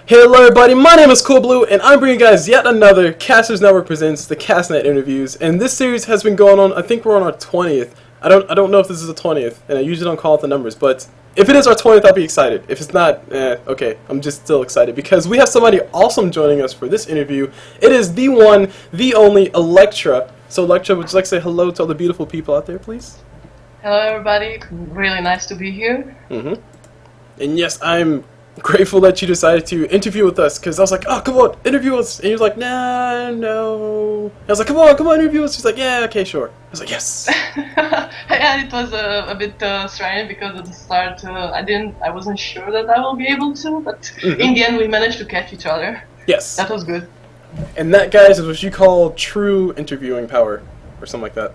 Hello everybody, my name is Cool Blue, and I'm bringing you guys yet another Casters Network Presents the CasNet Interviews, and this series has been going on, I think we're on our 20th. I don't know if this is the 20th, and I usually don't call out the numbers, but if it is our 20th, I'll be excited. If it's not, okay, I'm just still excited, because we have somebody awesome joining us for this interview. It is the one, the only elekTra. So elekTra, would you like to say hello to all the beautiful people out there, please? Hello everybody, really nice to be here. And yes, I'm grateful that you decided to interview with us, because I was like, oh, come on, interview us. And he was like, nah, no. I was like, come on, interview us. He's like, yeah, okay, sure. I was like, yes. Yeah, it was a bit strange because at the start I wasn't sure that I will be able to, but in the end we managed to catch each other. Yes. That was good. And that, guys, is what you call true interviewing power, or something like that.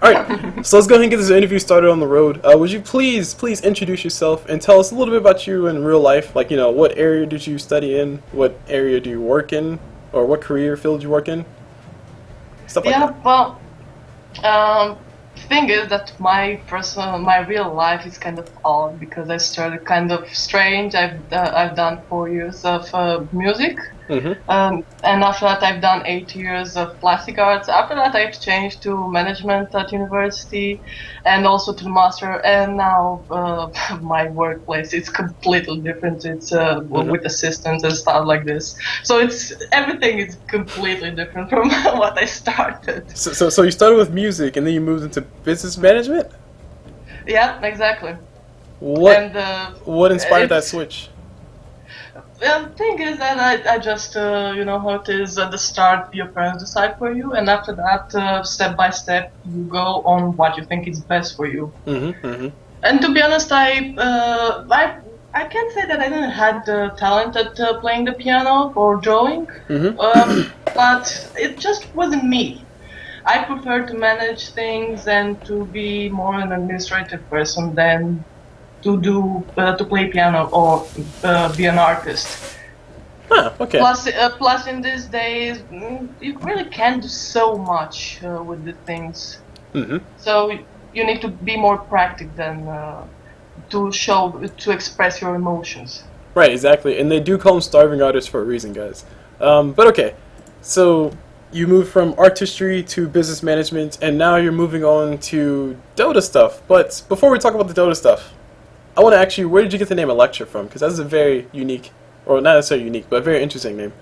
Alright, so let's go ahead and get this interview started on the road. Would you please introduce yourself and tell us a little bit about you in real life? Like, you know, what area did you study in? What area do you work in? Or what career field do you work in? Stuff like that. Well, thing is that my real life is kind of odd because I started kind of strange. I've done 4 years of music. And after that I've done 8 years of plastic arts. After that I've changed to management at university and also to the master, and now my workplace is completely different. It's with assistants and stuff like this, so everything is completely different from what I started. So you started with music and then you moved into business management? Yeah, exactly. What inspired that switch? The thing is that I just, you know how it is, at the start your parents decide for you, and after that, step by step, you go on what you think is best for you. And to be honest, I can't say that I didn't have the talent at playing the piano or drawing, but it just wasn't me. I prefer to manage things and to be more an administrative person than to play piano or be an artist. Okay. Plus in these days, you really can't do so much with the things. So you need to be more practical than to express your emotions. Right, exactly. And they do call them starving artists for a reason, guys. But okay, so you moved from artistry to business management, and now you're moving on to Dota stuff. But before we talk about the Dota stuff, I want to ask you, where did you get the name elekTra from? Because that's a very unique, or not necessarily unique, but a very interesting name.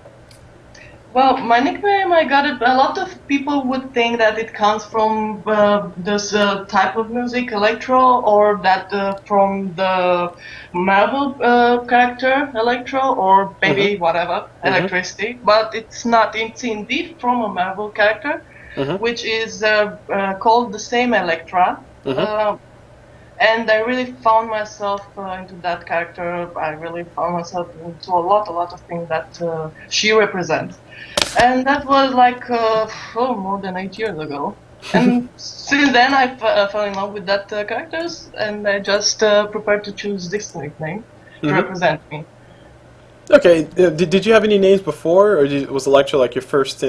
Well, my nickname, I got it. A lot of people would think that it comes from this type of music, elekTra, or that from the Marvel character, elekTra, or maybe whatever, electricity. But it's not. It's indeed from a Marvel character, which is called the same elekTra. And I really found myself into that character. I really found myself into a lot of things that she represents. And that was like more than 8 years ago. And since then I fell in love with that characters, and I just prepared to choose this nickname to represent me. Okay, did you have any names before, or was elekTra like your first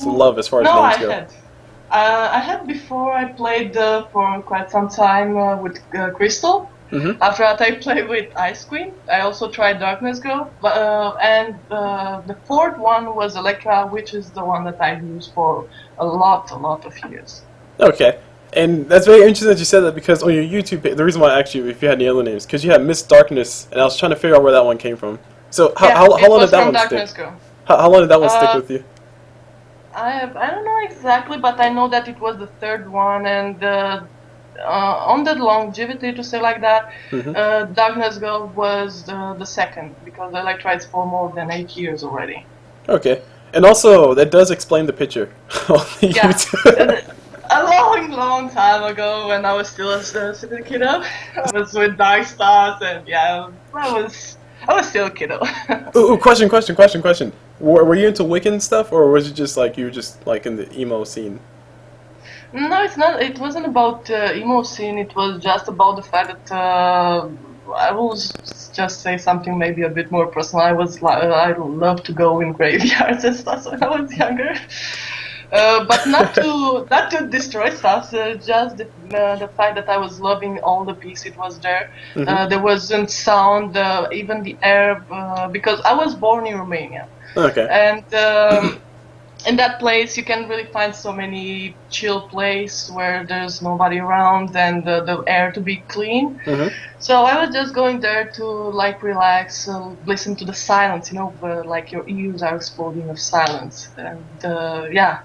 love as far as names go? No, I had before. I played for quite some time with Crystal. After that I played with Ice Queen. I also tried Darkness Girl. And the fourth one was elekTra, which is the one that I used for a lot of years. Okay. And that's very interesting that you said that, because on your YouTube page, the reason why I asked you if you had any other names, because you had Miss Darkness, and I was trying to figure out where that one came from. So how long did that one stick? How long did that one stick with you? I don't know exactly, but I know that it was the third one, and on the longevity, to say like that, Darkness Girl was the second, because elekTra is for more than 8 years already. Okay, and also that does explain the picture. A long time ago, when I was still a super kiddo, I was with Dark Stars, and yeah, I was still a kiddo. Ooh, question. Were you into Wiccan stuff, or was it just like you were just like in the emo scene? No, it's not. It wasn't about emo scene. It was just about the fact that I will just say something maybe a bit more personal. I love to go in graveyards and stuff when I was younger. But not to destroy stuff. Just the fact that I was loving all the peace it was there. Mm-hmm. There wasn't sound, even the air, because I was born in Romania, Okay. and in that place you can really find so many chill place where there's nobody around and the air to be clean. Mm-hmm. So I was just going there to like relax, listen to the silence, like your ears are exploding of silence, and yeah,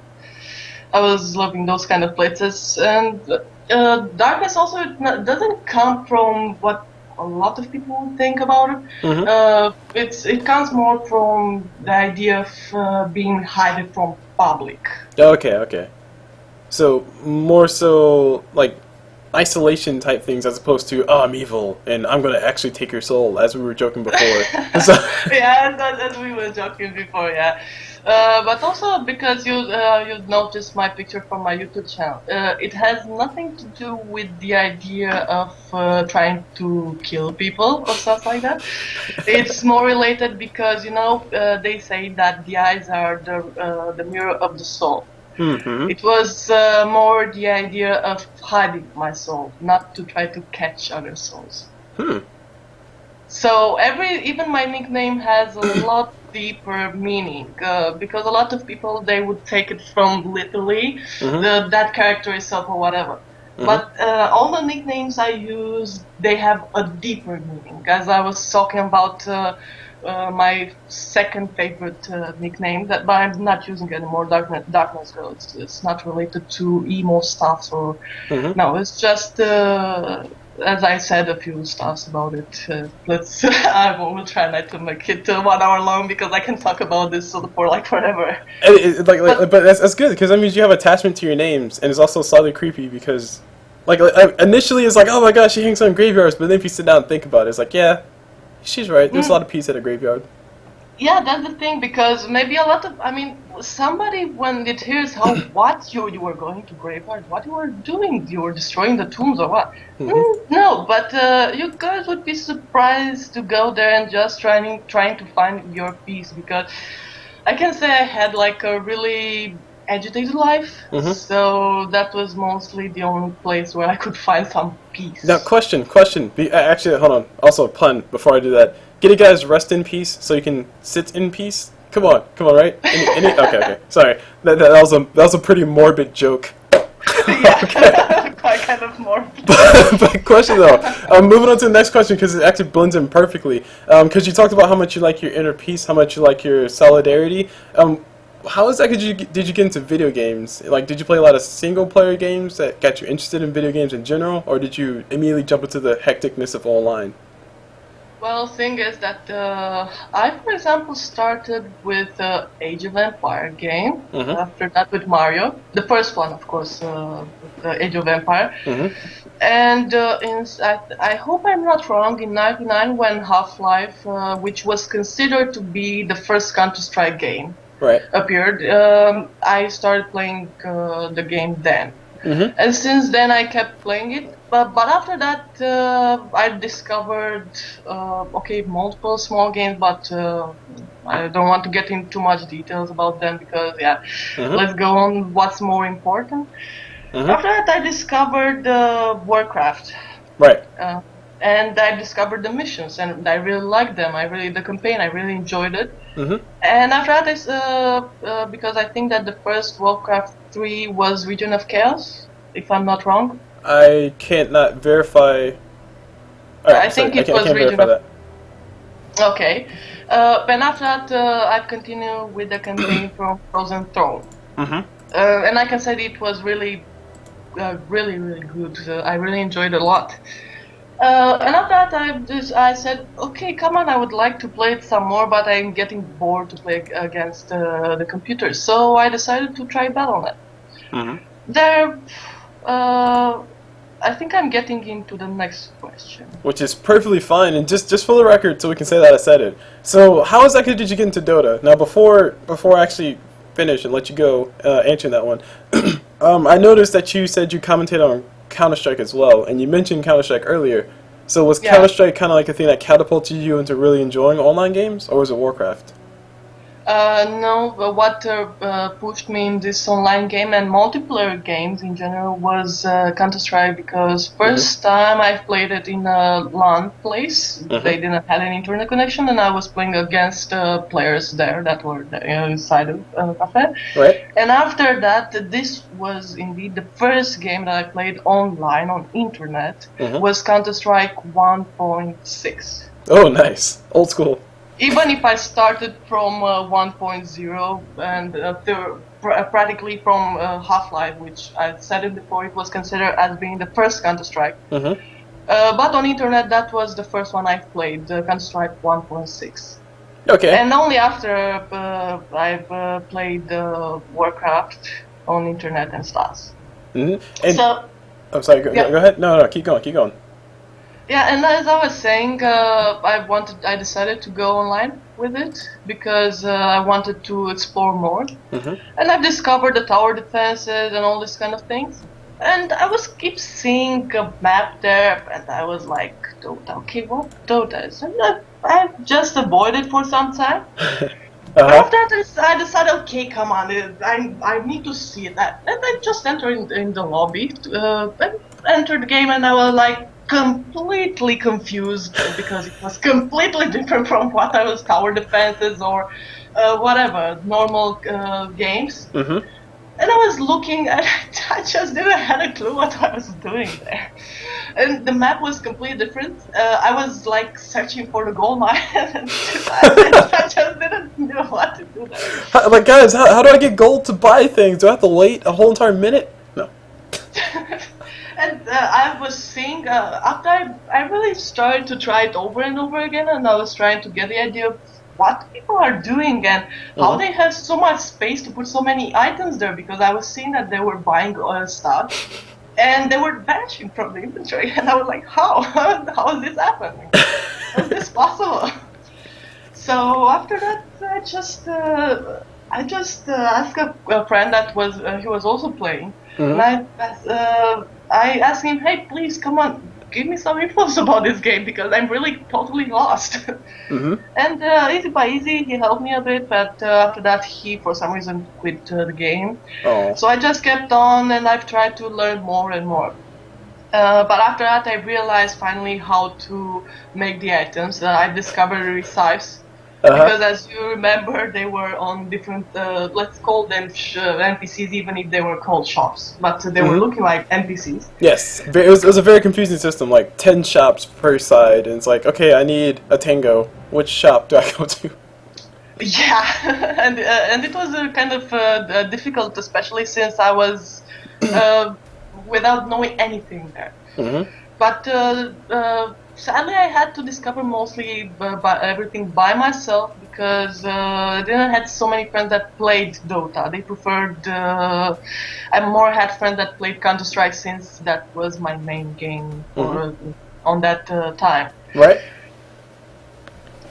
I was loving those kind of places. And darkness also doesn't come from what a lot of people think about it. Mm-hmm. It comes more from the idea of being hidden from public. Okay, okay. So more so like isolation type things as opposed to oh I'm evil and I'm gonna actually take your soul as we were joking before. So, Yeah, as we were joking before, yeah. But also because you noticed my picture from my YouTube channel, it has nothing to do with the idea of trying to kill people or stuff like that. It's more related because they say that the eyes are the mirror of the soul. mm-hmm. It was more the idea of hiding my soul, not to try to catch other souls. So even my nickname has a lot deeper meaning because a lot of people they would take it from literally Mm-hmm. that character itself or whatever. Mm-hmm. But all the nicknames I use they have a deeper meaning. As I was talking about my second favorite nickname, but I'm not using it anymore. Darkness Girl. It's not related to emo stuff or Mm-hmm. no. It's just as I said a few stuffs about it. Let's. I will try not to make it 1 hour long because I can talk about this for like forever. But that's good because that means you have attachment to your names, and it's also slightly creepy because, initially it's like, oh my gosh, she hangs on graveyards, but then if you sit down and think about it, it's like, yeah, she's right. There's a lot of peace at a graveyard. Yeah, that's the thing because maybe somebody when it hears what you were going to graveyard, what you were doing, you were destroying the tombs or what? Mm-hmm. No, but you guys would be surprised to go there and just trying to find your peace because I can say I had like a really agitated life, Mm-hmm. so that was mostly the only place where I could find some peace. Now, question. Actually, hold on. Also, pun. Before I do that, get a guy's rest in peace so you can sit in peace. Come on, right? Okay. Sorry, that was a pretty morbid joke. Yeah, quite kind of more. But question though, moving on to the next question because it actually blends in perfectly. Because you talked about how much you like your inner peace, how much you like your solidarity. How exactly did you get into video games? Like, did you play a lot of single player games that got you interested in video games in general, or did you immediately jump into the hecticness of online? Well, thing is that I, for example, started with Age of Empire game. Mm-hmm. After that, with Mario, the first one, of course, the Age of Empire. Mm-hmm. And I hope I'm not wrong. In '99, when Half-Life, which was considered to be the first Counter-Strike game, Right. appeared, I started playing the game then. Mm-hmm. And since then I kept playing it, but after that I discovered multiple small games, but I don't want to get into too much details about them because Mm-hmm. let's go on what's more important. Mm-hmm. After that I discovered Warcraft. Right. And I discovered the missions, and I really liked them. The campaign, I really enjoyed it. Mm-hmm. And after that, because I think that the first Warcraft 3 was Region of Chaos, if I'm not wrong. I can't not verify. I think it was can't Region verify of. that. Okay. And after that, I've continued with the campaign from Frozen Throne. Mm-hmm. And I can say that it was really, really, really good. I really enjoyed it a lot. And after that, I said, okay, come on, I would like to play it some more, but I'm getting bored to play against the computer. So I decided to try Battle.net. Mm-hmm. There, I think I'm getting into the next question. Which is perfectly fine, and just for the record, so we can say that I said it. So, how exactly did you get into Dota? Now, before I actually finish and let you go answering that one, I noticed that you said you commented on Counter-Strike as well, and you mentioned Counter-Strike earlier. So was Counter-Strike kind of like a thing that catapulted you into really enjoying online games, or was it Warcraft? No, but what pushed me in this online game and multiplayer games in general was Counter-Strike, because first time I played it in a LAN place. They didn't have an internet connection, and I was playing against players there that were inside of a cafe. Right. And after that, this was indeed the first game that I played online on internet. Was Counter-Strike 1.6. Oh, nice. Old school. Even if I started from 1.0 and practically from Half-Life, which I said it before, it was considered as being the first Counter-Strike. But on internet, that was the first one I've played, Counter-Strike 1.6. Okay. And only after I've played Warcraft on internet and stuff. And so, I'm sorry. Go ahead. No, keep going. Yeah, and as I was saying, I decided to go online with it because I wanted to explore more. And I've discovered the tower defenses and all these kind of things. And I keep seeing a map there, and I was like, Dota, okay, what Dota is? And I just avoided for some time. After that, I decided, okay, come on, I need to see that. And I just entered in the lobby, and entered the game, and I was like, completely confused because it was completely different from what I was tower defenses or whatever normal games. And I was looking, and I just didn't have a clue what I was doing there. And the map was completely different. I was like searching for the gold mine, and I just didn't know what to do there. Like, guys, how do I get gold to buy things? Do I have to wait a whole entire minute? No. And I was seeing, after I really started to try it over and over again, and I was trying to get the idea of what people are doing and how they have so much space to put so many items there, because I was seeing that they were buying stuff and they were vanishing from the inventory, and I was like, how is this happening? How is this possible? So after that, I just asked a friend that he was also playing, and I asked him, hey, please, come on, give me some info about this game, because I'm really totally lost. And easy by easy, he helped me a bit, but after that, he, for some reason, quit the game. So I just kept on, and I've tried to learn more and more. But after that, I realized finally how to make the items. I discovered recipes. Because as you remember, they were on different, let's call them NPCs, even if they were called shops. But they were looking like NPCs. Yes, it was a very confusing system, like 10 shops per side, and it's like, okay, I need a tango. Which shop do I go to? Yeah, and it was kind of difficult, especially since I was without knowing anything there. But sadly, I had to discover mostly everything by myself, because I didn't have so many friends that played Dota. They preferred. I more had friends that played Counter-Strike, since that was my main game on that time. Right.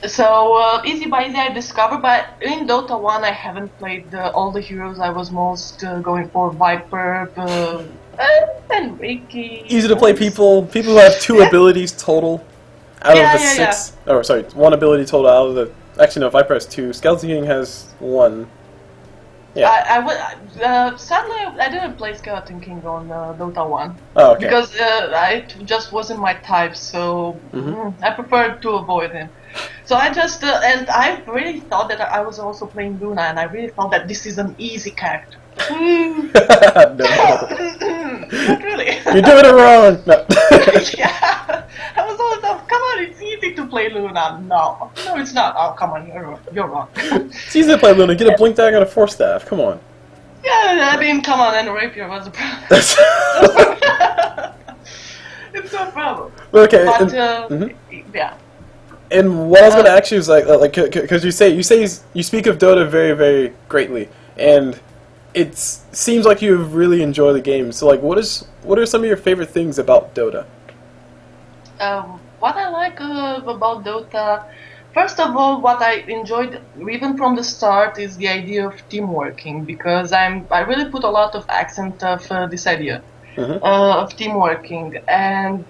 So easy by easy, I discovered. But in Dota 1, I haven't played all the heroes. I was most going for Viper. And Reiki. Easy to play people who have 2 abilities total out of the 6. Oh, sorry, 1 ability total out of the. Actually, no, Viper has 2. Skeleton King has 1. Yeah. Sadly, I didn't play Skeleton King on Dota 1. Oh, okay. Because it just wasn't my type, so I preferred to avoid him. So I just, and I really thought that I was also playing Luna, and I really thought that this is an easy character. No. Not really. You're doing it wrong! No. Yeah. I was always like, come on, it's easy to play Luna. No, it's not. Oh, come on, you're wrong. It's easy to play Luna. Get a blink dagger and a force staff. Come on. Yeah, I mean, come on, and rapier was a problem. It's no problem. Okay. But, yeah. And what I was going to ask you is like, because you speak of Dota very, very greatly, and it seems like you really enjoy the game. So, like, what are some of your favorite things about Dota? What I like about Dota, first of all, what I enjoyed even from the start is the idea of teamworking, because I really put a lot of accent of this idea. of team working, and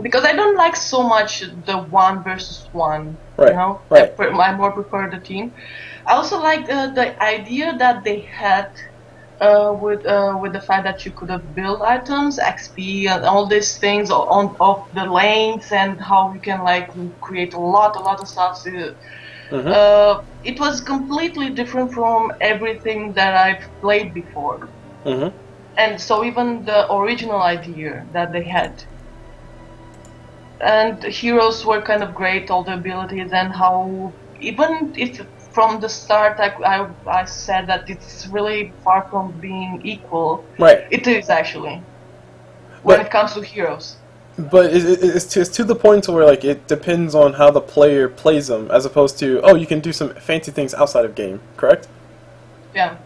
because I don't like so much the one versus one, Right, you know, right. I more prefer the team. I also like the idea that they had with the fact that you could have built items, XP, and all these things on of the lanes, and how you can like create a lot of stuff. It was completely different from everything that I've played before. And so even the original idea that they had. And the heroes were kind of great, all the abilities, and how even if from the start I said that it's really far from being equal. Right. It is actually when it comes to heroes. But it's to the point where like it depends on how the player plays them, as opposed to, oh, you can do some fancy things outside of game, correct? Yeah.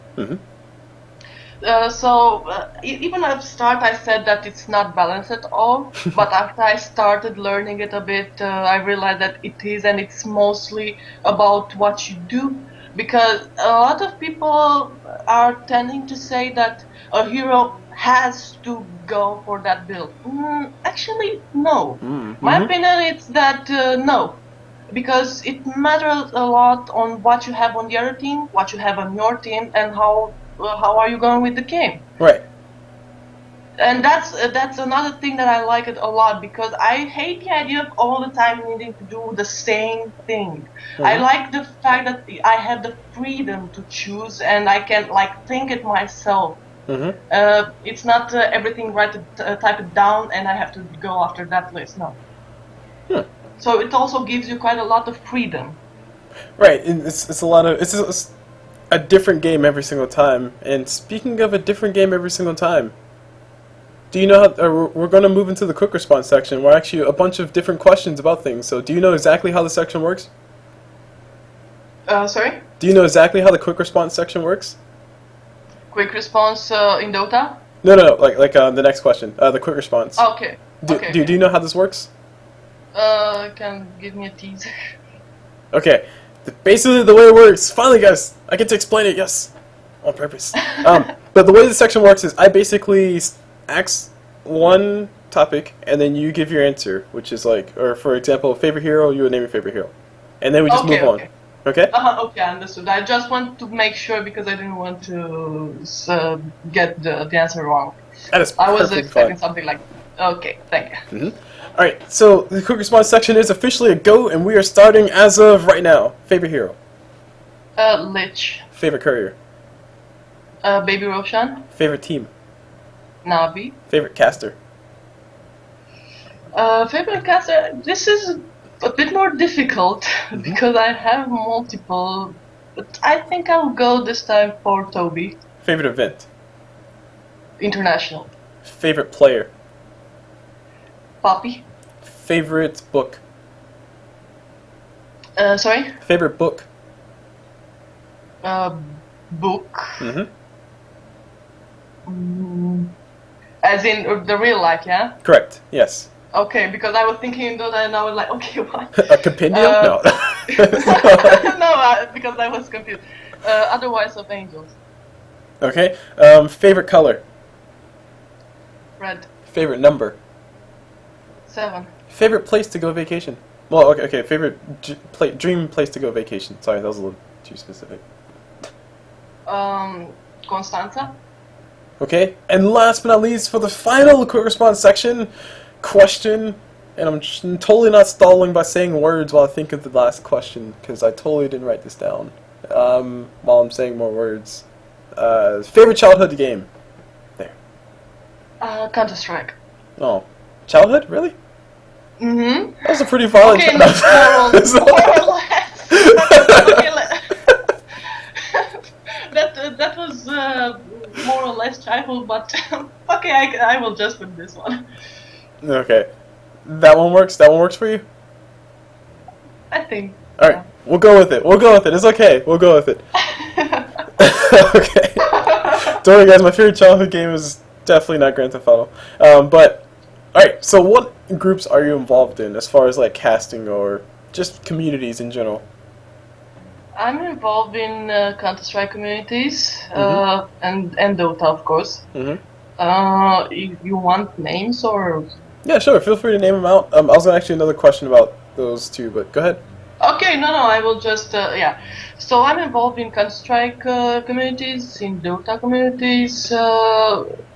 Even at the start I said that it's not balanced at all, but after I started learning it a bit, I realized that it is, and it's mostly about what you do, because a lot of people are tending to say that a hero has to go for that build. Actually, no. My opinion is that no. Because it matters a lot on what you have on the other team, what you have on your team, and how are you going with the game. Right. And that's another thing that I like it a lot, because I hate the idea of all the time needing to do the same thing. I like the fact that I have the freedom to choose, and I can like think it myself. It's not everything type it down and I have to go after that list. No. So it also gives you quite a lot of freedom. Right, and it's a lot of it's a different game every single time. And speaking of a different game every single time, do you know how we're going to move into the quick response section? We're actually a bunch of different questions about things. So do you know exactly how the section works? Sorry? Do you know exactly how the quick response section works? Quick response in Dota? No, like the next question, the quick response. Okay. Do you know how this works? Can give me a tease. Okay, basically the way it works. Finally, guys, I get to explain it. Yes, on purpose. But the way the section works is I basically ask one topic, and then you give your answer, which is like, or for example, favorite hero. You would name your favorite hero, and then we just move on. Okay. Okay, understood. I just want to make sure because I didn't want to get the answer wrong. That is I was perfectly expecting fine. something like. Okay, thank you. Alright, so the quick response section is officially a go, and we are starting as of right now. Favorite hero? Lich. Favorite courier? Baby Roshan. Favorite team? Navi. Favorite caster? Favorite caster. This is a bit more difficult because I have multiple, but I think I'll go this time for Toby. Favorite event? International. Favorite player? Poppy. Favorite book? Sorry? Favorite book? Book. As in the real life, yeah? Correct, yes. Okay, because I was thinking Dota and I was like, okay, what? A compendium? No. No, because I was confused. Otherwise of Angels. Okay, favorite color? Red. Favorite number? 7. Favorite place to go vacation? Well, okay, favorite dream place to go vacation. Sorry, that was a little too specific. Constanza. Okay, and last but not least, for the final quick response section, question, and I'm totally not stalling by saying words while I think of the last question, because I totally didn't write this down while I'm saying more words. Favorite childhood game? There. Counter-Strike. Oh, childhood? Really? Mm-hmm. That was a pretty violent Okay, more or less. Okay, that was more or less childhood, but okay, I will just put this one. Okay. That one works? That one works for you? I think. Alright, Yeah. we'll go with it. We'll go with it. It's okay. We'll go with it. Okay. Don't worry, guys. My favorite childhood game is definitely not Grand Theft Auto. But, alright, so what groups are you involved in as far as like casting or just communities in general? I'm involved in Counter-Strike communities and Dota, of course. You want names or? Yeah, sure. Feel free to name them out. I was actually another question about those two, but go ahead. Okay, no, I will just, yeah. So I'm involved in Counter-Strike communities, in Dota communities,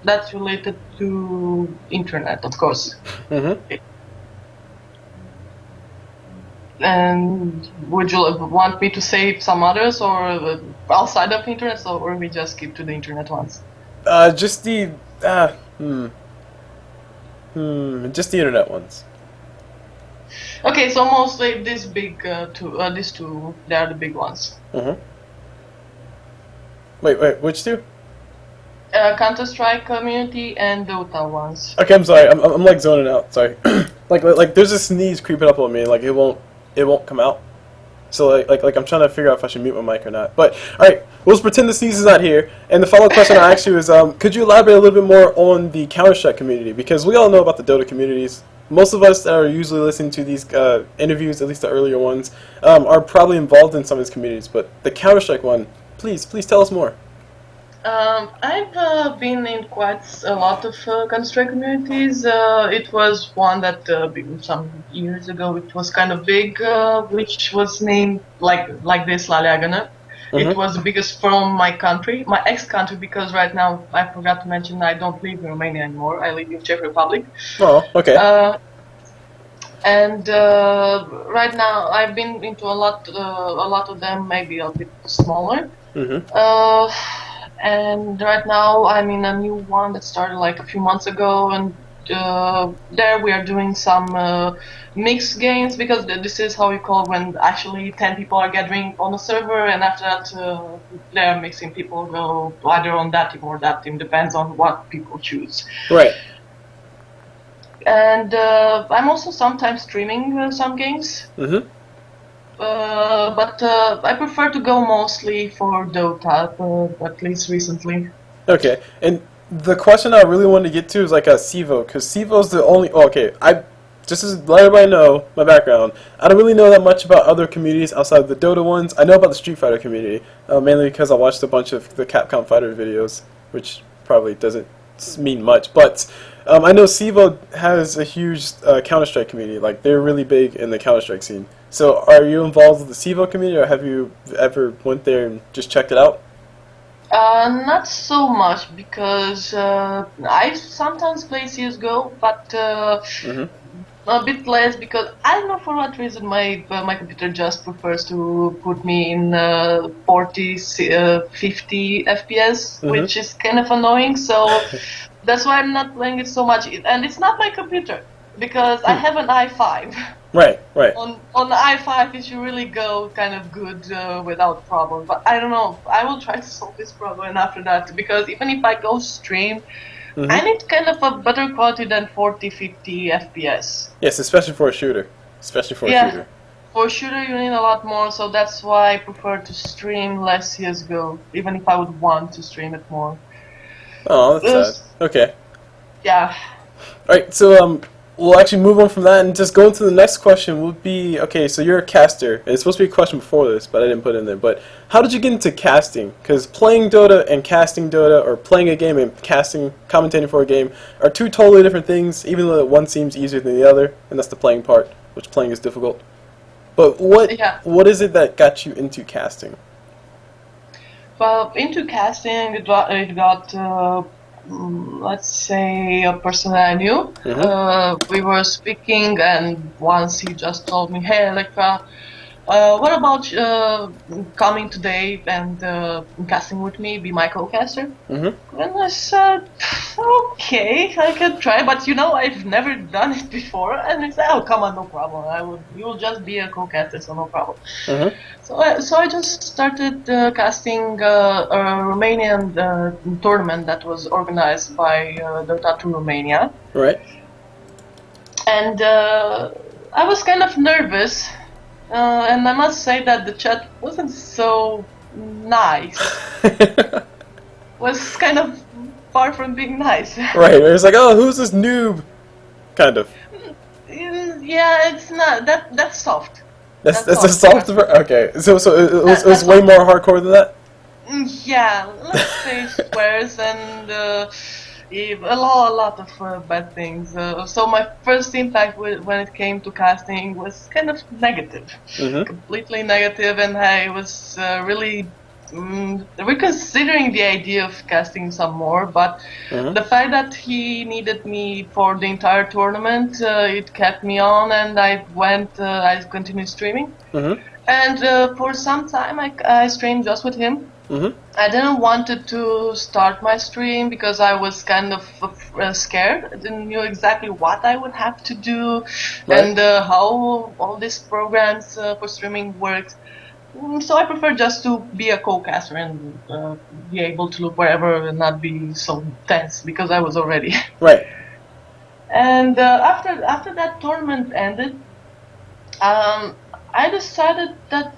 that's related to internet, of course. Mm-hmm. And would you want me to say some others or outside of internet, or we just keep to the internet ones? Just the just the internet ones. Okay, so mostly these two, they are the big ones. Mm-hmm. Wait, which two? Counter-Strike community and Dota ones. Okay, I'm sorry. I'm like zoning out. Sorry. like there's a sneeze creeping up on me. Like it won't come out. So like I'm trying to figure out if I should mute my mic or not. But all right, we'll just pretend the sneeze is not here. And the follow-up question I asked you is, could you elaborate a little bit more on the Counter-Strike community? Because we all know about the Dota communities. Most of us that are usually listening to these interviews, at least the earlier ones, are probably involved in some of these communities. But the Counter-Strike one, please tell us more. I've been in quite a lot of Counter-Strike communities. It was one that some years ago it was kind of big, which was named like this La Leagănă. Mm-hmm. It was the biggest from my country, my ex-country, because right now I forgot to mention I don't live in Romania anymore. I live in Czech Republic. Oh, okay. And right now I've been into a lot of them, maybe a bit smaller. Mm-hmm. And right now I'm in a new one that started like a few months ago, and there we are doing some mixed games, because this is how we call when actually 10 people are gathering on a server, and after that they're mixing people, go either on that team or that team, depends on what people choose. Right. And I'm also sometimes streaming some games. Mm-hmm. But I prefer to go mostly for Dota, at least recently. Okay, and the question I really wanted to get to is like a CEVO, because CEVO's the only. Oh, okay, just to let everybody know my background, I don't really know that much about other communities outside of the Dota ones. I know about the Street Fighter community, mainly because I watched a bunch of the Capcom Fighter videos, which probably doesn't mean much, but I know CEVO has a huge Counter-Strike community. Like, they're really big in the Counter-Strike scene. So are you involved with the CEVO community, or have you ever went there and just checked it out? Not so much, because I sometimes play CSGO, but Mm-hmm. a bit less, because I don't know for what reason my computer just prefers to put me in 40, 50 FPS, Mm-hmm. which is kind of annoying, so that's why I'm not playing it so much. And it's not my computer, because I have an i5. Right. On the i5 it should really go kind of good without problem, but I don't know. I will try to solve this problem after that, because even if I go stream, Mm-hmm. I need kind of a better quality than 40, 50 FPS. Yes, especially for a shooter. Yeah, for a shooter you need a lot more, so that's why I prefer to stream less CSGO, even if I would want to stream it more. Oh, that's sad. Okay. Yeah. Alright, so we'll actually move on from that and just go into the next question. Will be, okay, so you're a caster, and it's supposed to be a question before this, but I didn't put it in there. But how did you get into casting? Because playing Dota and casting Dota, or playing a game and casting, commentating for a game, are two totally different things, even though one seems easier than the other, and that's the playing part, which playing is difficult. But what is it that got you into casting? Well, into casting, it got let's say a person that I knew. Mm-hmm. We were speaking, and once he just told me, "Hey, elekTra, what about coming today and casting with me, be my co-caster?" Mm-hmm. And I said, "Okay, I can try, but I've never done it before." And he said, "Oh, come on, no problem. You will just be a co-caster, so no problem." Mm-hmm. So I just started casting a Romanian tournament that was organized by Dota 2 Romania. Right. And I was kind of nervous, and I must say that the chat wasn't so nice. Was kind of far from being nice. Right, it's like, oh, who's this noob? Kind of. Yeah, it's not that's soft. That's a soft. Okay, so it was way more hardcore than that. Yeah, let's say squares, and a lot of bad things. So my first impact when it came to casting was kind of negative, Mhm. completely negative, and I was really reconsidering the idea of casting some more. But Mhm. the fact that he needed me for the entire tournament, it kept me on, and I continued streaming. Mhm. And for some time, I streamed just with him. Mhm. I didn't wanted to start my stream because I was kind of scared. I didn't know exactly what I would have to do Right. and how all these programs for streaming works. So I prefer just to be a co-caster and be able to look wherever and not be so tense because I was already. Right. And after that tournament ended, um, I decided that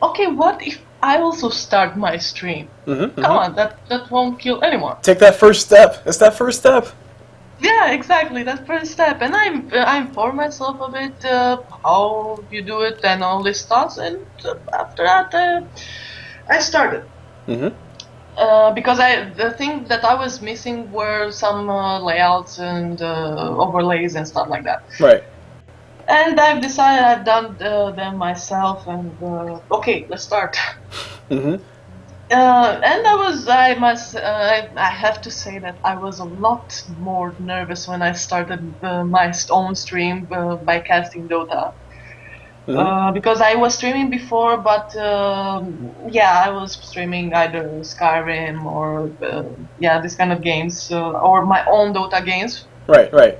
okay, what if I also start my stream? Mhm. Come Mhm. on, that won't kill anyone. Take that first step. It's that first step. Yeah, exactly. That first step, and I informed myself a bit how you do it and all this stuff, and after that I started. Mhm. Because the thing that I was missing were some layouts and overlays and stuff like that. Right. And I've decided I've done them myself, and okay, let's start. Mhm. And I have to say that I was a lot more nervous when I started my own stream by casting Dota. Mhm. Because I was streaming before, but yeah, I was streaming either Skyrim or yeah, this kind of games or my own Dota games. Right. Right.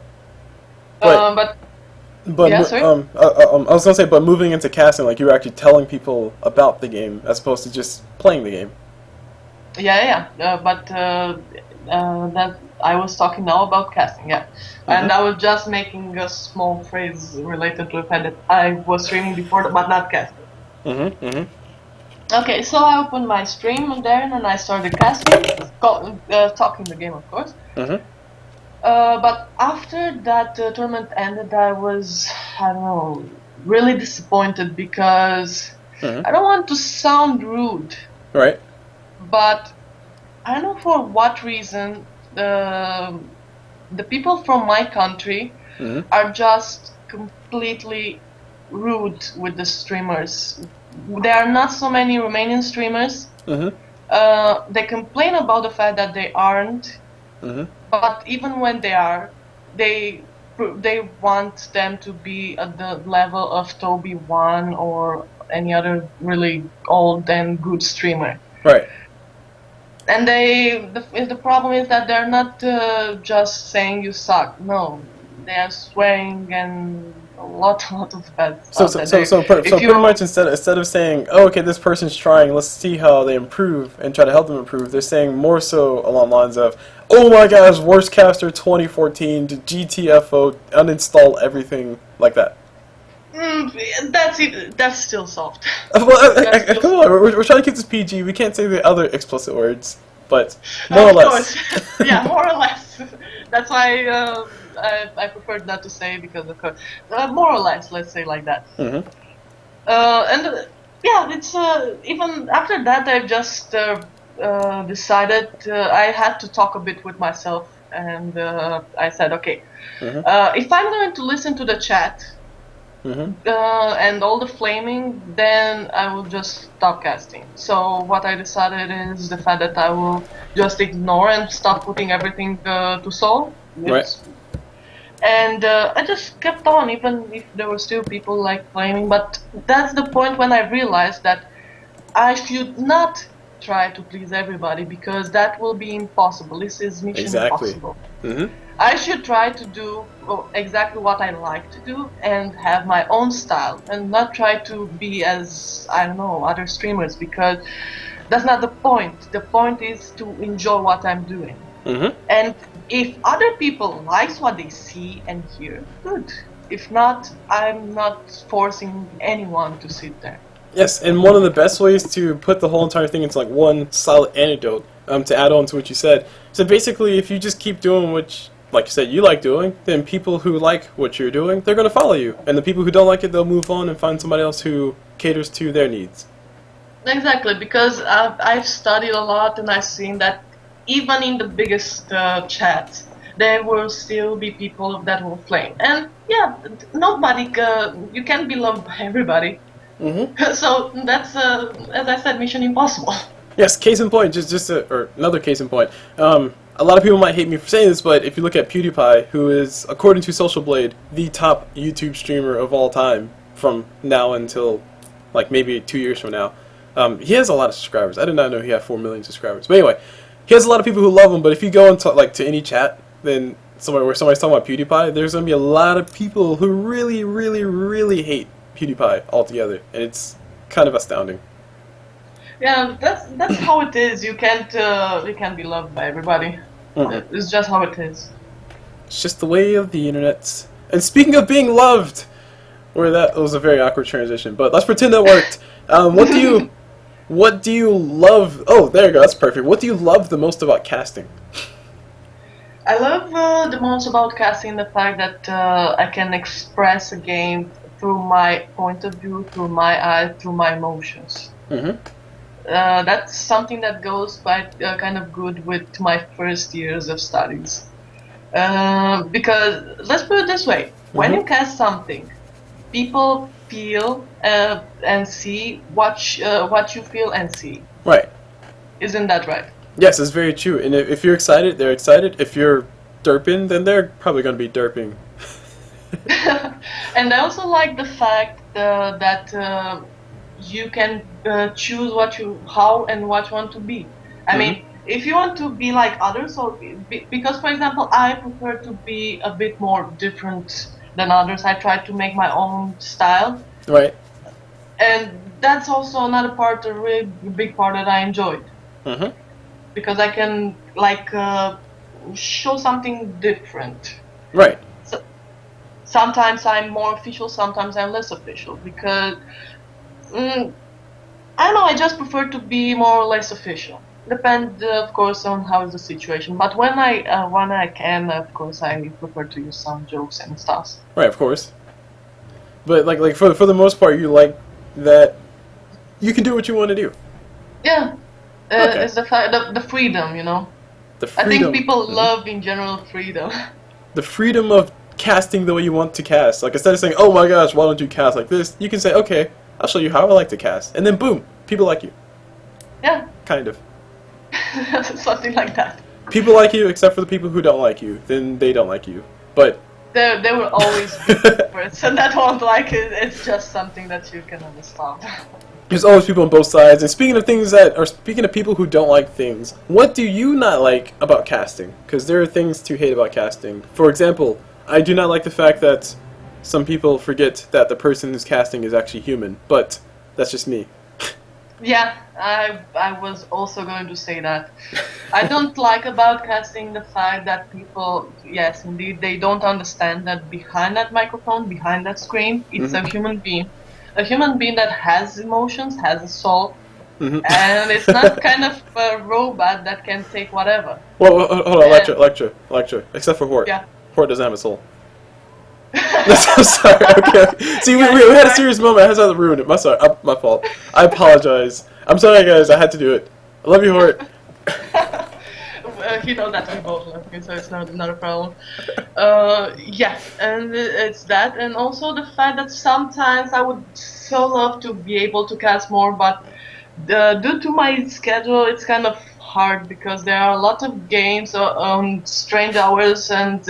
But But but yeah, sorry. I was gonna say, but moving into casting, like you were actually telling people about the game as opposed to just playing the game. Yeah. But that I was talking now about casting, yeah. And I was just making a small phrase related to the fact that I was streaming before, but not casting. Mhm. Mhm. Okay, so I opened my stream there and I started casting, talking the game, of course. Mhm. But after that tournament ended, I was, I don't know, really disappointed because Mhm. I don't want to sound rude, Right. but I don't know for what reason the people from my country Mhm. are just completely rude with the streamers. There are not so many Romanian streamers. Mhm. They complain about the fact that they aren't, Mhm. but even when they are, they want them to be at the level of Toby One or any other really old and good streamer. Right. And the problem is that they're not just saying you suck. No, they are swearing and a lot of bad So stuff. so That so they, so, per, if so you, pretty much instead of saying, oh, okay, this person's trying, let's see how they improve and try to help them improve, they're saying more so along the lines of, oh my gosh, worst caster 2014 to GTFO, uninstall everything like that. that's it. That's still soft. Well, That's still come on, we're trying to keep this PG. We can't say the other explicit words, but more or Of less. course, yeah, more or less. That's why I preferred not to say because of course, more or less. Let's say like that. Mhm. And yeah, it's even after that I've just decided I had to talk a bit with myself, and I said, okay, Mhm. if I'm going to listen to the chat Mhm. and all the flaming, then I will just stop casting. So what I decided is the fact that I will just ignore and stop putting everything to solve. Right. And I just kept on, even if there were still people like flaming. But that's the point when I realized that I should not try to please everybody because that will be impossible. This is mission Exactly. impossible. Mhm. I should try to do exactly what I like to do and have my own style and not try to be as, I don't know, other streamers because that's not the point. The point is to enjoy what I'm doing. Mhm. And if other people likes what they see and hear, good. If not, I'm not forcing anyone to sit there. Yes, and one of the best ways to put the whole entire thing into like one solid anecdote, to add on to what you said. So basically, if you just keep doing what, like you said, you like doing, then people who like what you're doing, they're going to follow you. And the people who don't like it, they'll move on and find somebody else who caters to their needs. Exactly, because I've studied a lot and I've seen that even in the biggest chats, there will still be people that will flame. And yeah, nobody, you can't be loved by everybody. So that's, as I said, mission impossible. Yes, case in point, or another case in point. A lot of people might hate me for saying this, but if you look at PewDiePie, who is, according to Social Blade, the top YouTube streamer of all time from now until, like, maybe 2 years from now, he has a lot of subscribers. I did not know he had 4 million subscribers. But anyway, he has a lot of people who love him, but if you go into, like, to any chat, then somewhere where somebody's talking about PewDiePie, there's going to be a lot of people who really, really, really hate PewDiePie altogether, and it's kind of astounding. Yeah, that's how it is. You can't be loved by everybody. It's just how it is. It's just the way of the internet. And speaking of being loved, that was a very awkward transition, but let's pretend that worked. What do you love? Oh, there you go. That's perfect. What do you love the most about casting? I love the most about casting the fact that I can express a game through my point of view, through my eyes, through my emotions. That's something that goes quite kind of good with my first years of studies. Because let's put it this way: when you cast something, people feel and see what you feel and see. Right. Isn't that right? Yes, it's very true. And if you're excited, they're excited. If you're derping, then they're probably going to be derping. And I also like the fact that you can choose how and what you want to be. I mean, if you want to be like others, or because, for example, I prefer to be a bit more different than others. I try to make my own style. Right. And that's also another part, a really big part that I enjoyed. Because I can show something different. Right. So, sometimes I'm more official, sometimes I'm less official, because I don't know, I just prefer to be more or less official. Depends, of course, on how is the situation. But when I can, of course, I prefer to use some jokes and stuff. Right, of course. But like for the most part, you like that you can do what you want to do. Yeah, it's the freedom, you know. The freedom. I think people love in general freedom. The freedom of casting the way you want to cast. Like, instead of saying, "Oh my gosh, why don't you cast like this?" you can say, "Okay, I'll show you how I like to cast," and then boom, people like you. Yeah. Kind of. Something like that. People like you, except for the people who don't like you. Then they don't like you. But there will always be difference, and that won't like it. It's just something that you can understand. There's always people on both sides. And speaking of people who don't like things, what do you not like about casting? Because there are things to hate about casting. For example, I do not like the fact that some people forget that the person who's casting is actually human. But that's just me. Yeah, I was also going to say that. I don't like about casting the fact that people, yes, indeed, they don't understand that behind that microphone, behind that screen, it's a human being. A human being that has emotions, has a soul, and it's not kind of a robot that can take whatever. Well, hold on, elekTra. Except for Hort. Yeah. Hort doesn't have a soul. I'm sorry, okay. See, we had a serious moment. I had to ruin it. My fault. I apologize. I'm sorry, guys. I had to do it. I love you, Hort. You know that we both love you, so it's not a problem. Yeah, and it's that, and also the fact that sometimes I would so love to be able to cast more, but due to my schedule, it's kind of hard because there are a lot of games on strange hours, and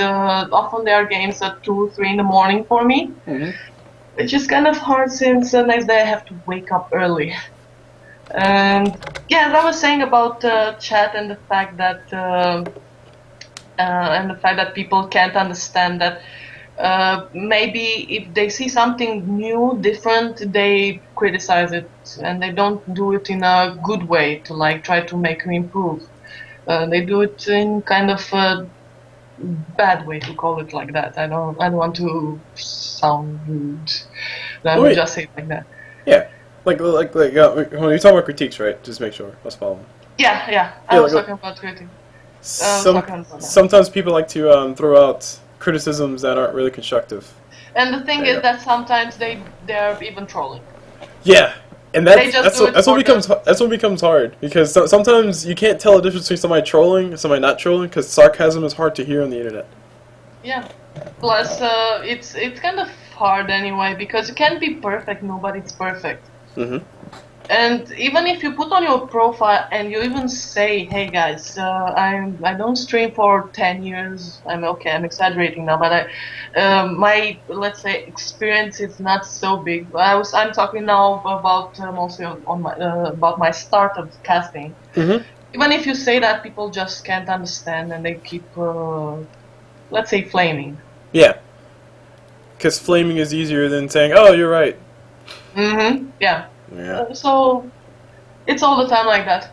often there are games at 2, 3 in the morning for me, which is kind of hard since the next day I have to wake up early. And yeah, as I was saying about chat and the fact that people can't understand that maybe if they see something new, different, they criticize it, and they don't do it in a good way to try to make you improve. They do it in kind of a bad way, to call it like that. I don't want to sound rude. I would just say it like that. Yeah. Like when you talk about critiques, right? Just make sure. Let's follow. Yeah. I was talking about critiques. Sometimes people like to throw out criticisms that aren't really constructive. And the thing is that sometimes they're even trolling. Yeah, And They just do it for that's what becomes hard because sometimes you can't tell the difference between somebody trolling and somebody not trolling because sarcasm is hard to hear on the internet. Yeah. Plus, it's kind of hard anyway because you can't be perfect. Nobody's perfect. Mm-hmm. And even if you put on your profile and you even say, "Hey guys, I don't stream for 10 years." I'm exaggerating now, but my, let's say, experience is not so big. I'm talking now about mostly on my about my start of casting. Mm-hmm. Even if you say that, people just can't understand and they keep, let's say, flaming. Yeah, because flaming is easier than saying, "Oh, you're right." Mm-hmm. Yeah. Yeah. So it's all the time like that.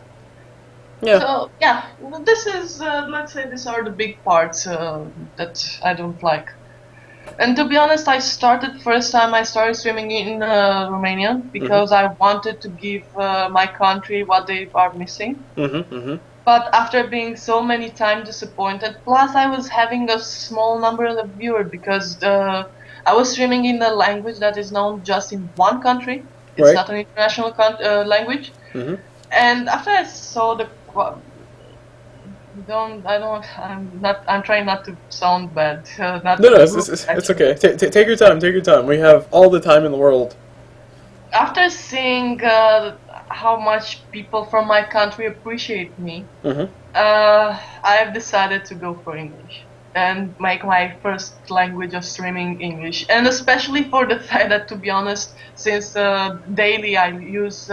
Yeah. So yeah, this is let's say these are the big parts that I don't like. And to be honest, I started streaming in Romania because I wanted to give my country what they are missing. Mm-hmm. Mm-hmm. But after being so many times disappointed, plus I was having a small number of viewers because I was streaming in a language that is known just in one country. It's Right. not an international language. Mm-hmm. And after I saw I'm trying not to sound bad. No, it's okay. Take your time. Take your time. We have all the time in the world. After seeing how much people from my country appreciate me, Mm-hmm. I've decided to go for English and make my first language of streaming English. And especially for the fact that, to be honest, since daily I use,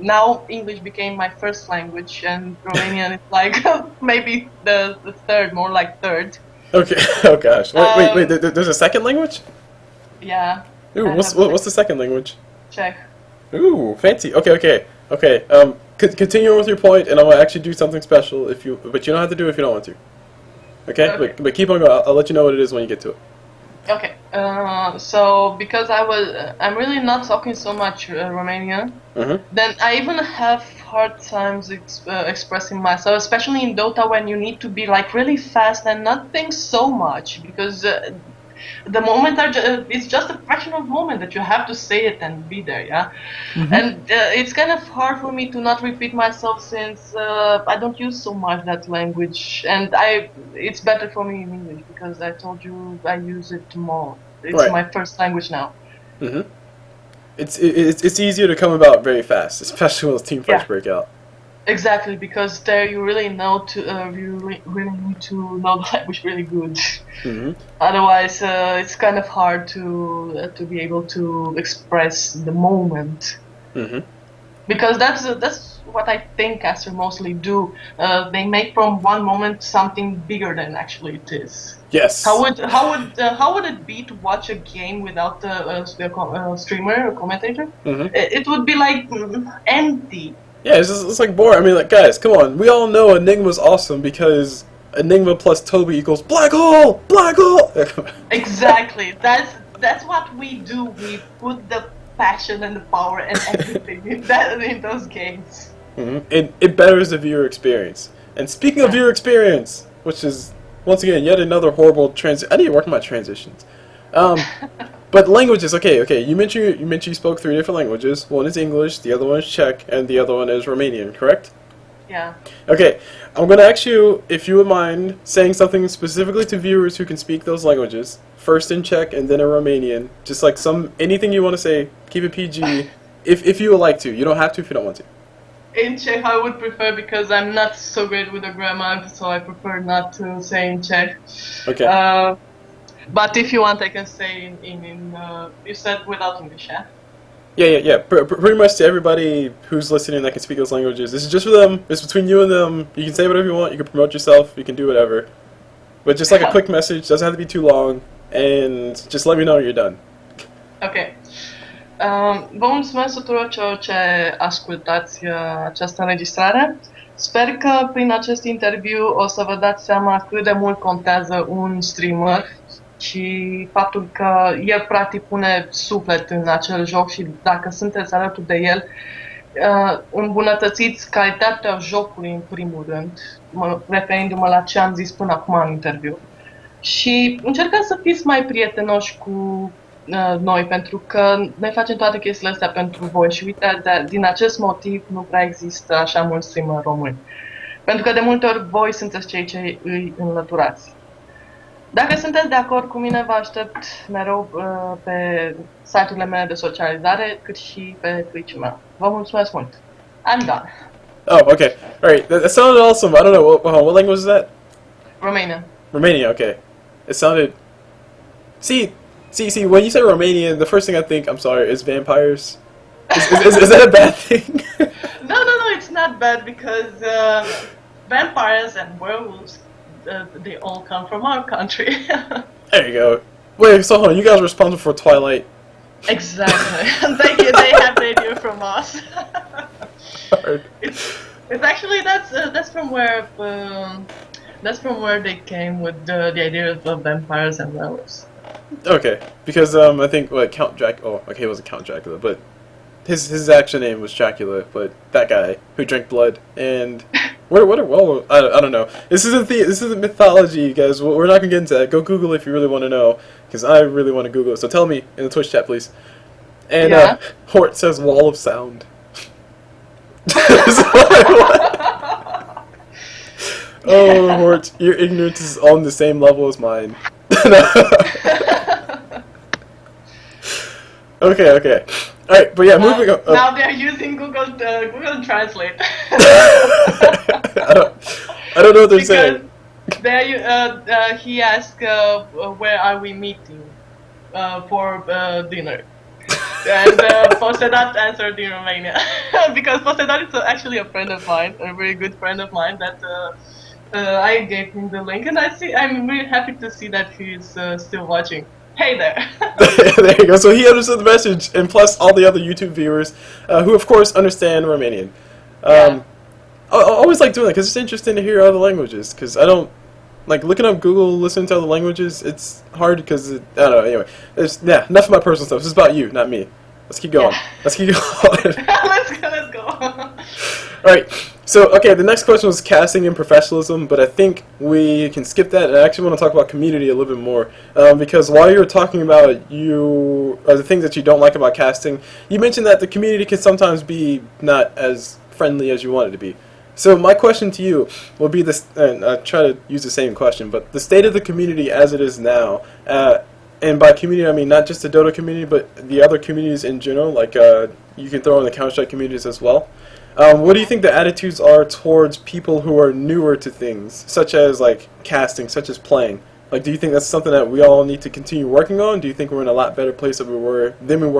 now English became my first language and Romanian is like maybe the third, more like third. Okay. Oh gosh. Wait. There's a second language? Yeah. Ooh, what's the second language? Czech. Ooh, fancy. Okay. Continue with your point, and I'm gonna actually do something special but you don't have to do it if you don't want to. Okay? Okay. But keep on going. I'll let you know what it is when you get to it. Okay. So because I'm really not talking so much Romanian, Mm-hmm. then I even have hard times expressing myself, especially in Dota when you need to be like really fast and not think so much because the moment it's just a fraction of moment that you have to say it and be there, yeah. Mm-hmm. And it's kind of hard for me to not repeat myself since I don't use so much that language, and it's better for me in English because I told you I use it more. It's Right. my first language now. Mm-hmm. It's easier to come about very fast, especially when the team fights Yeah. break out. Exactly, because there you really really need to know the language really good. Mm-hmm. Otherwise, it's kind of hard to be able to express the moment. Mm-hmm. Because that's what I think casters mostly do. They make from one moment something bigger than actually it is. Yes. How would it be to watch a game without a streamer or commentator? Mm-hmm. It would be like empty. Yeah, it's like boring. I mean, like, guys, come on. We all know Enigma's awesome because Enigma plus Toby equals black hole. Black hole. Exactly. That's what we do. We put the passion and the power and everything in those games. Mm-hmm. It betters the viewer experience. And speaking of viewer experience, which is once again yet another horrible I need to work on my transitions. But languages, okay. You mentioned you spoke 3 different languages. One is English, the other one is Czech, and the other one is Romanian, correct? Yeah. Okay, I'm gonna ask you if you would mind saying something specifically to viewers who can speak those languages. First in Czech and then in Romanian. Just like anything you want to say, keep it PG. if you would like to. You don't have to if you don't want to. In Czech, I would prefer because I'm not so great with the grammar, so I prefer not to say in Czech. Okay. But if you want, I can say in you said without English, yeah? Yeah. Pretty much to everybody who's listening that can speak those languages. This is just for them. It's between you and them. You can say whatever you want. You can promote yourself. You can do whatever. But just like a quick message. Doesn't have to be too long. And just let me know when you're done. Ok. Vă mulțumesc tuturor celor ce ascultați această înregistrare. Sper că prin acest interviu o să vă dați seama cât de mult contează un streamer și faptul că el practic pune suflet în acel joc și dacă sunteți alături de el, îmbunătățiți calitatea jocului în primul rând, referindu-mă la ce am zis până acum în interviu. Și încercați să fiți mai prietenoși cu noi, pentru că noi facem toate chestiile astea pentru voi și uite, din acest motiv nu prea există așa mulți streamer români. Pentru că de multe ori voi sunteți cei ce îi înlăturați. Dacă sunteți de acord cu mine, vă aștept mereu pe site-urile mele de socializare, cât și pe Twitch-ul meu. Vă mulțumesc mult! I'm done. Oh, okay. All right. That sounded awesome. I don't know what language is that. Romania. Romania. Okay. It sounded. See. When you say Romanian, the first thing I think, I'm sorry, is vampires. Is that a bad thing? No, it's not bad because vampires and werewolves, they all come from our country. There you go. Wait, so hold on. You guys are responsible for Twilight. Exactly. Thank you. They have radio from us. It's actually that's from where they came with the idea of vampires and werewolves. Okay, because I think Count Dracula. Oh, okay, it wasn't Count Dracula, but his actual name was Dracula. But that guy who drank blood and what are well, I don't know. This isn't mythology, you guys. We're not gonna get into that. Go Google if you really want to know, because I really want to Google it. So tell me in the Twitch chat, please. And Yeah. Hort says wall of sound. Oh, Hort, your ignorance is on the same level as mine. Okay. Alright, but yeah, moving on. Now they're using Google Translate. I don't know what they're saying. He asked, where are we meeting for dinner? And Posedat answered in Romania. Because Posedat is actually a friend of mine, a very good friend of mine that I gave him the link, and I'm really happy to see that he's still watching. Hey there! There you go. So he understood the message, and plus all the other YouTube viewers who, of course, understand Romanian. Yeah. I always like doing that because it's interesting to hear other languages. Because I don't like looking up Google, listening to other languages. It's hard because I don't know. Anyway, enough of my personal stuff. This is about you, not me. Let's keep going. Yeah. Let's keep going. Let's go. All right. So, okay, the next question was casting and professionalism, but I think we can skip that, and I actually want to talk about community a little bit more, because while you were talking about the things that you don't like about casting, you mentioned that the community can sometimes be not as friendly as you want it to be. So my question to you will be this, and I try to use the same question, but the state of the community as it is now, and by community I mean not just the Dota community, but the other communities in general, like you can throw in the Counter-Strike communities as well. What do you think the attitudes are towards people who are newer to things, such as like casting, such as playing? Like, do you think that's something that we all need to continue working on? Do you think we're in a lot better place than we were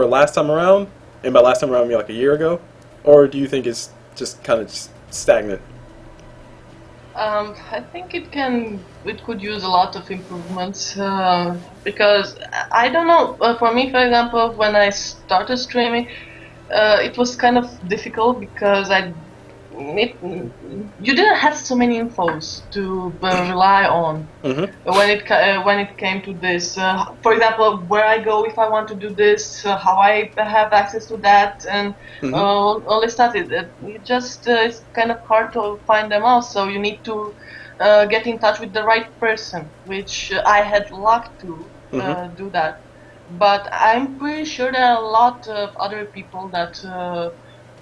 last time around? And by last time around, I mean like a year ago? Or do you think it's just kind of stagnant? I think it could use a lot of improvements because I don't know. For me, for example, when I started streaming, it was kind of difficult because you didn't have so many infos to rely on when it came to this. For example, where I go if I want to do this, how I have access to that, and all this stuff. It's kind of hard to find them out. So you need to get in touch with the right person, which I had luck to do that. But I'm pretty sure there are a lot of other people that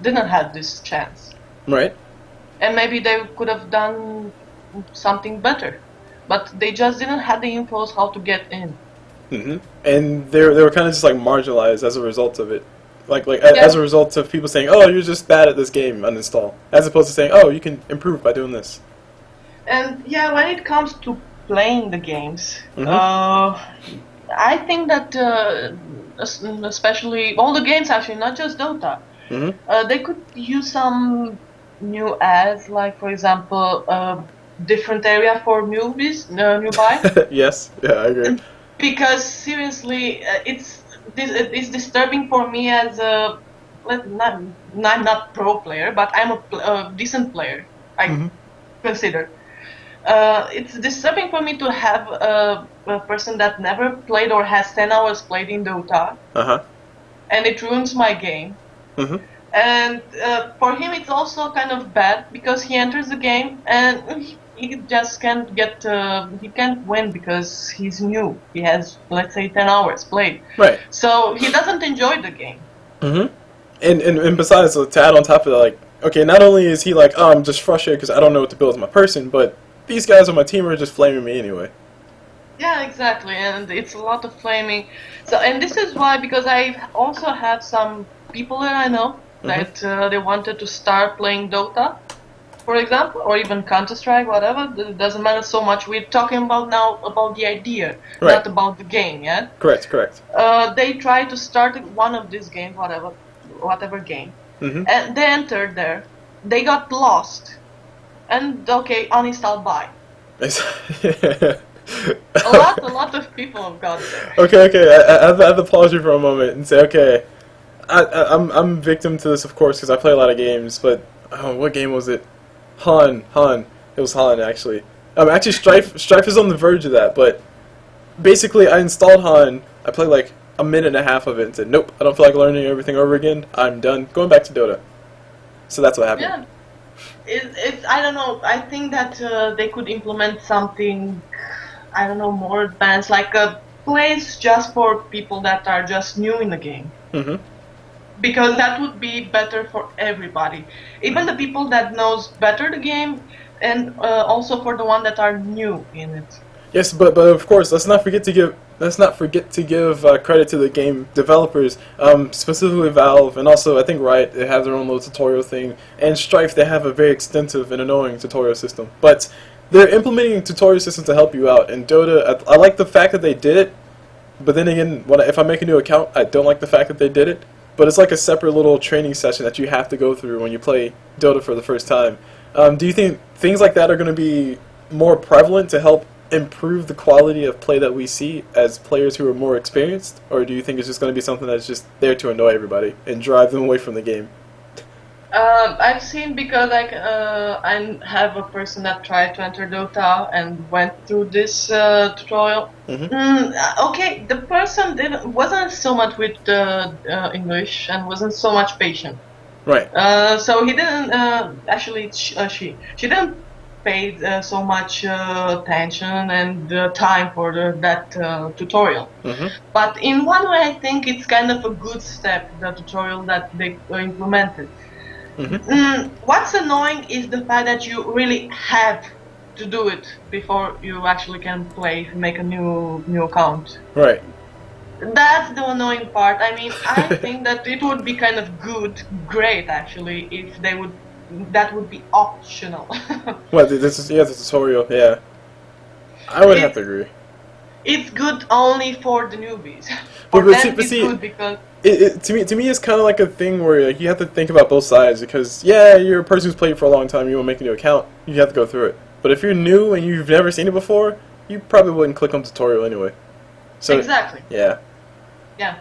didn't have this chance. Right. And maybe they could have done something better. But they just didn't have the infos how to get in. And they were kind of just like marginalized as a result of it. As a result of people saying, oh, you're just bad at this game, uninstall. As opposed to saying, oh, you can improve by doing this. And yeah, when it comes to playing the games, I think that especially all the games actually, not just Dota, they could use some new ads, like for example, different area for newbies, newbie. Yes, yeah, I agree. Because seriously, it's disturbing for me as a not pro player, but I'm a decent player. I consider. It's disturbing for me to have a person that never played or has 10 hours played in Dota, and it ruins my game. And for him it's also kind of bad because he enters the game and he just can't get he can't win because he's new. He has, let's say, 10 hours played, Right. so he doesn't enjoy the game. Mm-hmm. And besides, to add on top of that, like, okay, not only is he like, oh, I'm just frustrated because I don't know what to build as my person, but these guys on my team are just flaming me anyway. Yeah, exactly, and it's a lot of flaming. So, and this is why, because I also had some people that I know that they wanted to start playing Dota, for example, or even Counter-Strike, whatever. It doesn't matter so much. We're talking about now about the idea, Right. not about the game, yeah? Correct. They tried to start one of these games, whatever game, and they entered there. They got lost, and okay, uninstalled by. A lot of people have got there. Okay. I have to pause you for a moment and say, okay, I'm victim to this, of course, because I play a lot of games. But what game was it? Han. It was Han, actually. Actually, Strife is on the verge of that. But basically, I installed Han. I played like a minute and a half of it and said, nope, I don't feel like learning everything over again. I'm done. Going back to Dota. So that's what happened. Yeah. It's I don't know. I think that they could implement something, I don't know, more advanced, like a place just for people that are just new in the game. Because that would be better for everybody, even the people that knows better the game, and also for the one that are new in it. Yes, but of course, let's not forget to give credit to the game developers, specifically Valve, and also I think Riot. They have their own little tutorial thing, and Strife. They have a very extensive and annoying tutorial system. But they're implementing a tutorial system to help you out. And Dota, I like the fact that they did it, but then again, if I make a new account, I don't like the fact that they did it. But it's like a separate little training session that you have to go through when you play Dota for the first time. Do you think things like that are going to be more prevalent to help improve the quality of play that we see as players who are more experienced, or do you think it's just going to be something that's just there to annoy everybody and drive them away from the game? I've seen, because I have a person that tried to enter Dota and went through this tutorial. Okay, the person wasn't so much with English and wasn't so much patient. Right. So he didn't actually she didn't pay so much attention and time for that tutorial. But in one way, I think it's kind of a good step, the tutorial that they implemented. What's annoying is the fact that you really have to do it before you actually can play, make a new account. Right. That's the annoying part. I mean, I think that it would be kind of great actually, if they would. That would be optional. Well, this is the tutorial. Yeah, I would have to agree. It's good only for the newbies. But It's good because to me, it's kind of like a thing where like, you have to think about both sides, because yeah, you're a person who's played for a long time. You want to make a new account. You have to go through it. But if you're new and you've never seen it before, you probably wouldn't click on tutorial anyway. So exactly. Yeah. Yeah.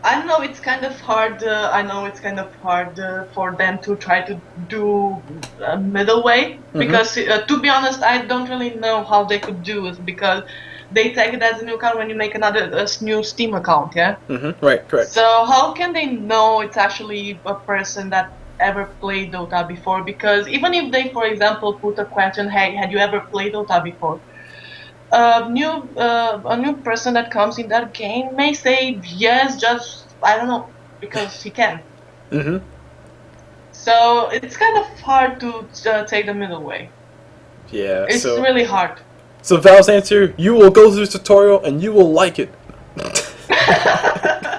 I know it's kind of hard. For them to try to do a middle way, because to be honest, I don't really know how they could do it, because they take it as a new account when you make a new Steam account, yeah. Right. Correct. So how can they know it's actually a person that ever played Dota before? Because even if they, for example, put a question, hey, had you ever played Dota before? A new person that comes in that game may say yes, just I don't know, because he can. So it's kind of hard to take the middle way. Yeah. It's really hard. So Valve's answer: you will go through this tutorial and you will like it.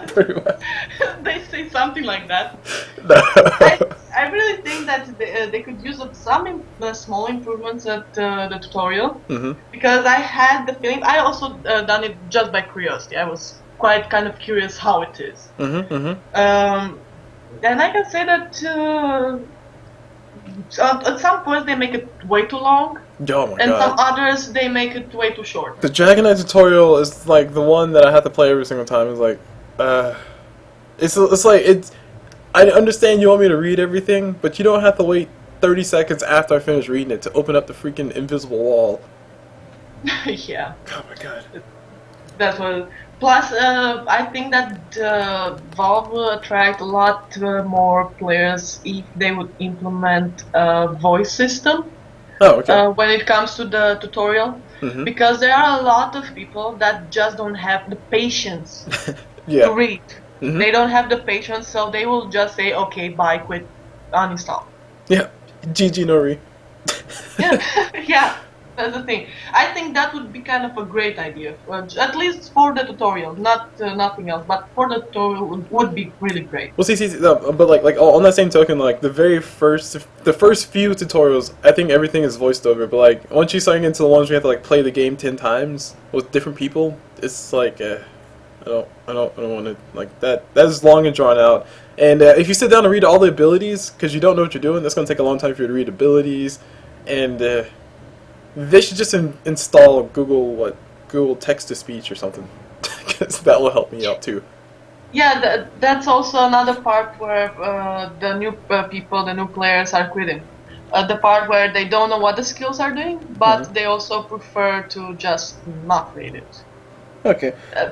Pretty much. They say something like that. I really think that they could use some small improvements at the tutorial, because I had the feeling. I also done it just by curiosity. I was quite kind of curious how it is. And I can say that at some points they make it way too long. Oh my and God. some others they make it way too short. The Dragon Knight tutorial is like the one that I have to play every single time. It's like, it's like it's. I understand you want me to read everything, but you don't have to wait 30 seconds after I finish reading it to open up the freaking invisible wall. Yeah. Oh my God. That's what. Plus, I think that Valve will attract a lot more players if they would implement a voice system. Oh, okay. when it comes to the tutorial, Mm-hmm. because there are a lot of people that just don't have the patience Yeah. to read. Mm-hmm. They don't have the patience, so they will just say, okay, bye, quit, uninstall. Yeah. GG Nori. Yeah, yeah, that's the thing. I think that would be kind of a great idea, at least for the tutorial, not nothing else, but for the tutorial would be really great. Well, see, but like on that same token, like the first few tutorials, I think everything is voiced over. But like once you start into the ones where you have to like play the game 10 times with different people, it's like I don't want to like that. That is long and drawn out. And if you sit down and read all the abilities, because you don't know what you're doing, that's gonna take a long time for you to read abilities. And they should just install Google text to speech or something, because that will help me out too. Yeah, that's also another part where the new people, the new players are quitting. The part where they don't know what the skills are doing, but they also prefer to just not read it. Okay. Uh,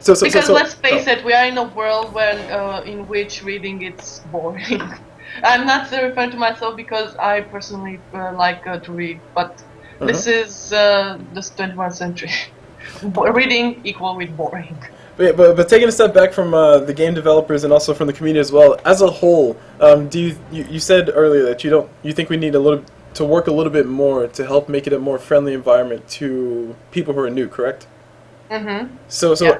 So because let's face it, we are in a world where in which reading it's boring. I'm not referring to myself because I personally like to read, but this is this 21st century. Reading equal with boring. But taking a step back from the game developers and also from the community as well, as a whole, do you said earlier that you think we need to work a little bit more to help make it a more friendly environment to people who are new, correct? Mm-hmm. So Yeah.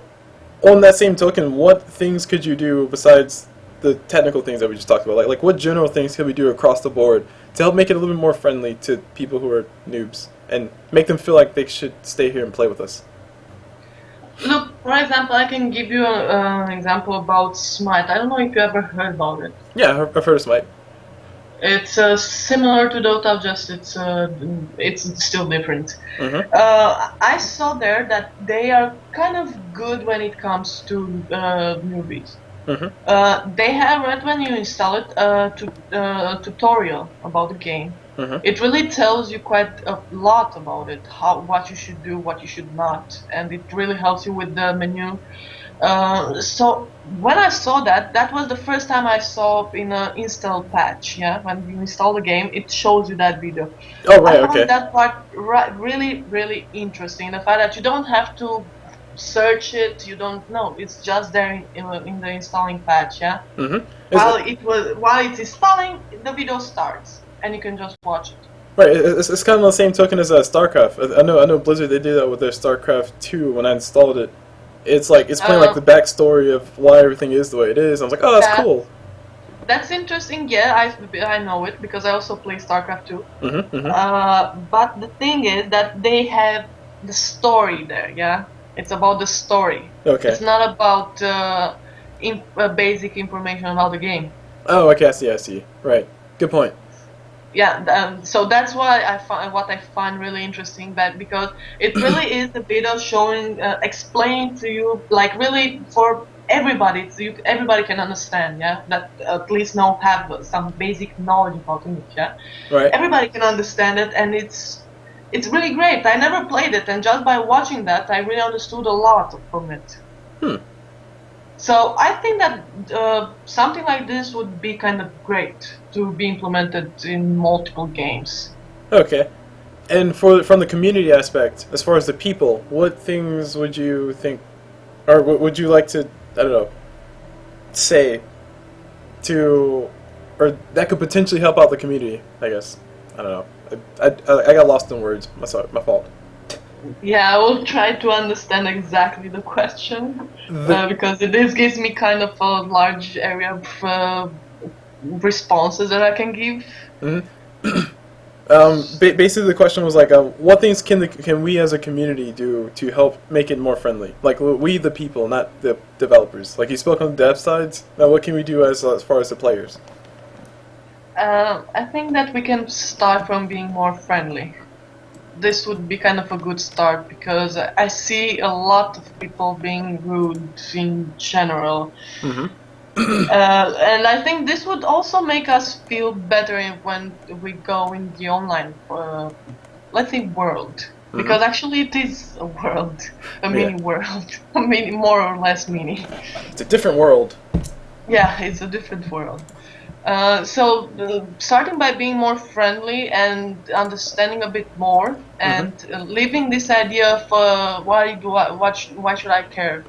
on that same token, what things could you do besides the technical things that we just talked about? Like what general things could we do across the board to help make it a little bit more friendly to people who are noobs and make them feel like they should stay here and play with us? Look, for example, I can give you an example about Smite. I don't know if you ever heard about it. Yeah, I've heard of Smite. It's similar to Dota, just it's still different. Mm-hmm. I saw there that they are kind of good when it comes to newbies. Mm-hmm. They have right when you install it a tutorial about the game. Mm-hmm. It really tells you quite a lot about it, what you should do, what you should not, and it really helps you with the menu. So when I saw that, that was the first time I saw in an install patch. Yeah, when you install the game, it shows you that video. Oh right, I found okay. that part really, really interesting. The fact that you don't have to search it, you don't know. It's just there in the installing patch. Yeah. Mm-hmm. While it's installing, the video starts, and you can just watch it. Right, it's kind of the same token as StarCraft. I know Blizzard, they did that with their StarCraft 2 when I installed it. It's like it's playing like the backstory of why everything is the way it is. I was like, oh, that's cool. That's interesting. Yeah, I know it because I also play StarCraft 2. Mm-hmm, mm-hmm. But the thing is that they have the story there. Yeah, it's about the story. Okay. It's not about basic information about the game. Oh, okay, I see. Right. Good point. Yeah, so that's why what I find really interesting, that because it really is a bit of showing, explaining to you, like really for everybody, so everybody can understand, yeah, that at least have some basic knowledge about English, yeah. Right. Everybody can understand it, and it's really great. I never played it, and just by watching that, I really understood a lot from it. So I think that something like this would be kind of great to be implemented in multiple games. Okay. And from the community aspect, as far as the people, what things would you think, or would you like to, I don't know, say to, or that could potentially help out the community, I guess. I don't know. I got lost in words. My fault. Yeah, I will try to understand exactly the question, because this gives me kind of a large area of responses that I can give. Basically, the question was like, what things can we as a community do to help make it more friendly? Like we, the people, not the developers. Like you spoke on the dev sides. Now, what can we do as far as the players? I think that we can start from being more friendly. This would be kind of a good start, because I see a lot of people being rude in general. And I think this would also make us feel better when we go in the online, let's say, world. Because actually it is a world, a mini world, a mini, more or less mini. It's a different world. Yeah, it's a different world. Starting by being more friendly and understanding a bit more, and leaving this idea of why should I care?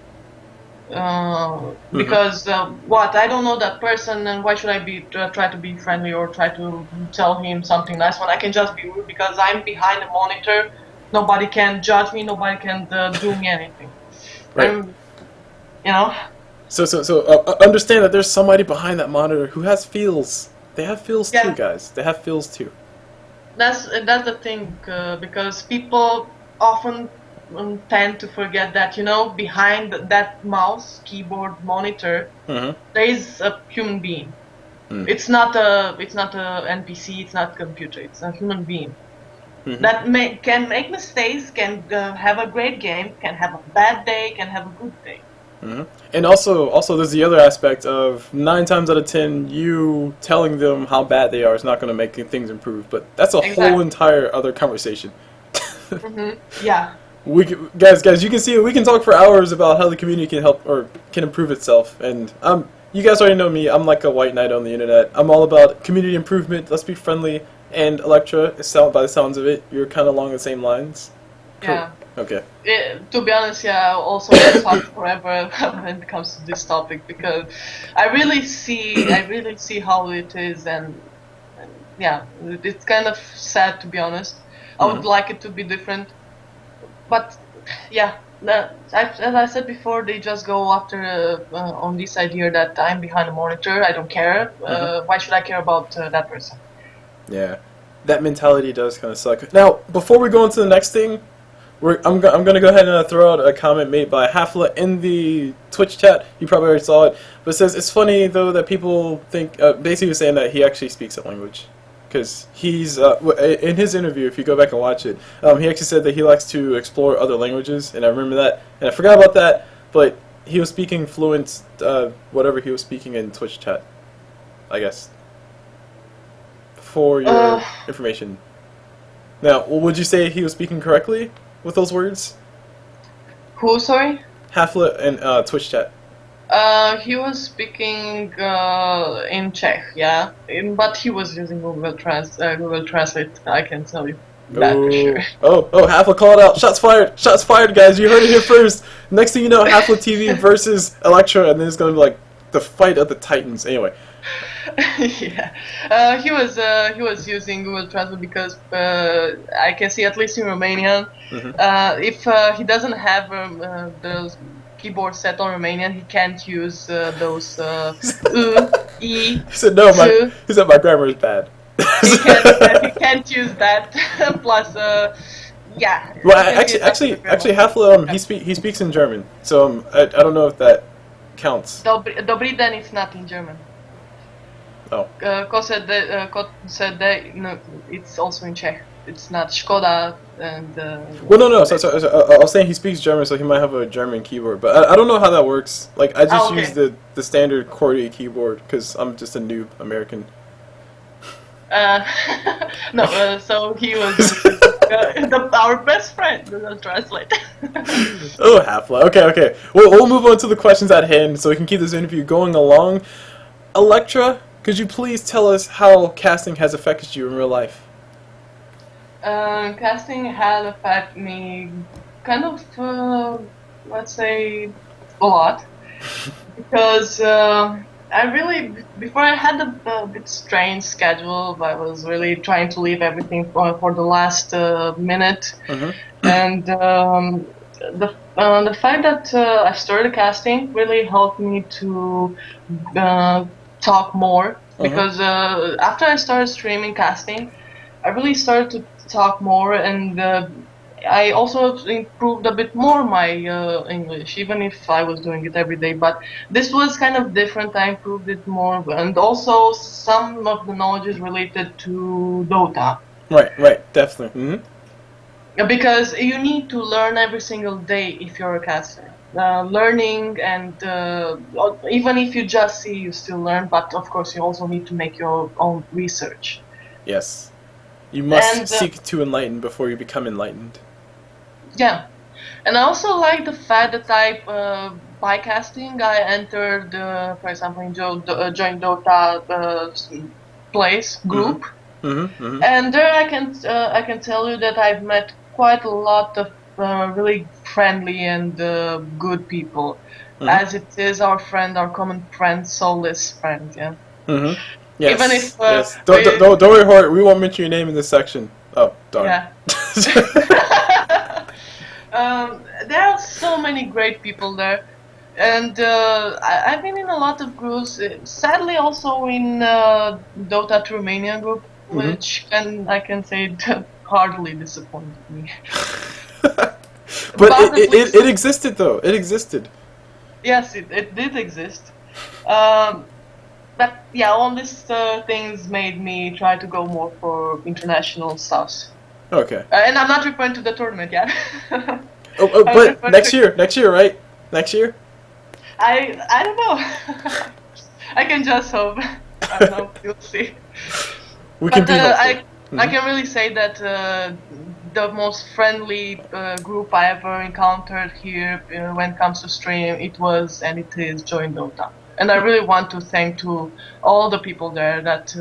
Because what, I don't know that person, and why should I be try to be friendly or try to tell him something nice when I can just be rude because I'm behind the monitor. Nobody can judge me. Nobody can do me anything. Right. And, you know. So understand that there's somebody behind that monitor who has feels. They have feels too, Yeah. guys. They have feels too. That's the thing, because people often tend to forget that, behind that mouse, keyboard, monitor, there is a human being. It's not a NPC. It's not a computer. It's a human being that can make mistakes, can have a great game, can have a bad day, can have a good day. And also, there's the other aspect of 9 times out of 10, you telling them how bad they are is not going to make things improve. But that's a whole entire other conversation. Yeah. Guys, you can see we can talk for hours about how the community can help or can improve itself. And you guys already know me. I'm like a white knight on the internet. I'm all about community improvement. Let's be friendly. And elekTra, by the sounds of it, you're kind of along the same lines. Yeah. Okay. To be honest, yeah, I also can talk forever when it comes to this topic because I really see how it is, and yeah, it's kind of sad, to be honest. I would like it to be different, but yeah, as I said before, they just go after on this idea that I'm behind a monitor, I don't care. Why should I care about that person? Yeah, that mentality does kind of suck. Now, before we go into the next thing, I'm going to go ahead and throw out a comment made by Hafla in the Twitch chat. You probably already saw it. But it says, it's funny, though, that people think... basically, he was saying that he actually speaks a language. Because he's... in his interview, if you go back and watch it, he actually said that he likes to explore other languages. And I remember that. And I forgot about that. But he was speaking fluent... whatever he was speaking in Twitch chat. I guess. For your information. Now, would you say he was speaking correctly with those words? Who, sorry? Hafla and Twitch chat. He was speaking in Czech, yeah, but he was using Google Translate. I can tell you that for sure. Hafla called out. Shots fired! Shots fired, guys! You heard it here first. Next thing you know, Hafla TV versus elekTra, and then it's going to be like the fight of the Titans. Anyway. Yeah, he was using Google Translate because I can see, at least in Romanian, if he doesn't have the keyboard set on Romanian, he can't use those e. He said no, my grammar is bad. He can't use that. Plus, yeah. Well, actually, Hafla he speaks in German, so I don't know if that counts. Dobry den is not in German. Oh. Ko said that, no, it's also in Czech. It's not Škoda and... well, no. So I was saying he speaks German, so he might have a German keyboard. But I don't know how that works. Like, I just use the standard QWERTY keyboard, because I'm just a noob American. No, so he was our best friend, the translate. Oh, Hafla. Okay. We'll move on to the questions at hand, so we can keep this interview going along. elekTra, could you please tell us how casting has affected you in real life? Casting has affected me kind of, let's say, a lot. Because before I had a bit strange schedule, I was really trying to leave everything for the last minute. And the fact that I started casting really helped me to talk more, because after I started streaming casting, I really started to talk more, and I also improved a bit more my English, even if I was doing it every day. But this was kind of different. I improved it more, and also some of the knowledge is related to Dota. Right, definitely. Because you need to learn every single day if you're a caster. Learning, and even if you just see, you still learn. But of course, you also need to make your own research. Yes, you must seek to enlighten before you become enlightened. Yeah, and I also like the fact that I by casting, I entered, for example, in joined Dota place group, and there I can tell you that I've met quite a lot of really friendly and good people, as it is our common friend, soulless friend, yeah. Yes. Even if yes. Don't worry, Hort. We won't mention your name in this section. Oh, darn. Yeah. There are so many great people there, and I've been in a lot of groups. Sadly, also in Dota 2 Romania group, which I can say hardly disappointed me. But it existed though. It existed. Yes, it did exist. But yeah, all these things made me try to go more for international stuff. Okay. And I'm not referring to the tournament yet. But next year, right? Next year? I don't know. I can just hope. I don't know. You'll see. We can be hopeful. I can really say that the most friendly group I ever encountered here when it comes to stream, it was and it is Join Dota. And I really want to thank to all the people there that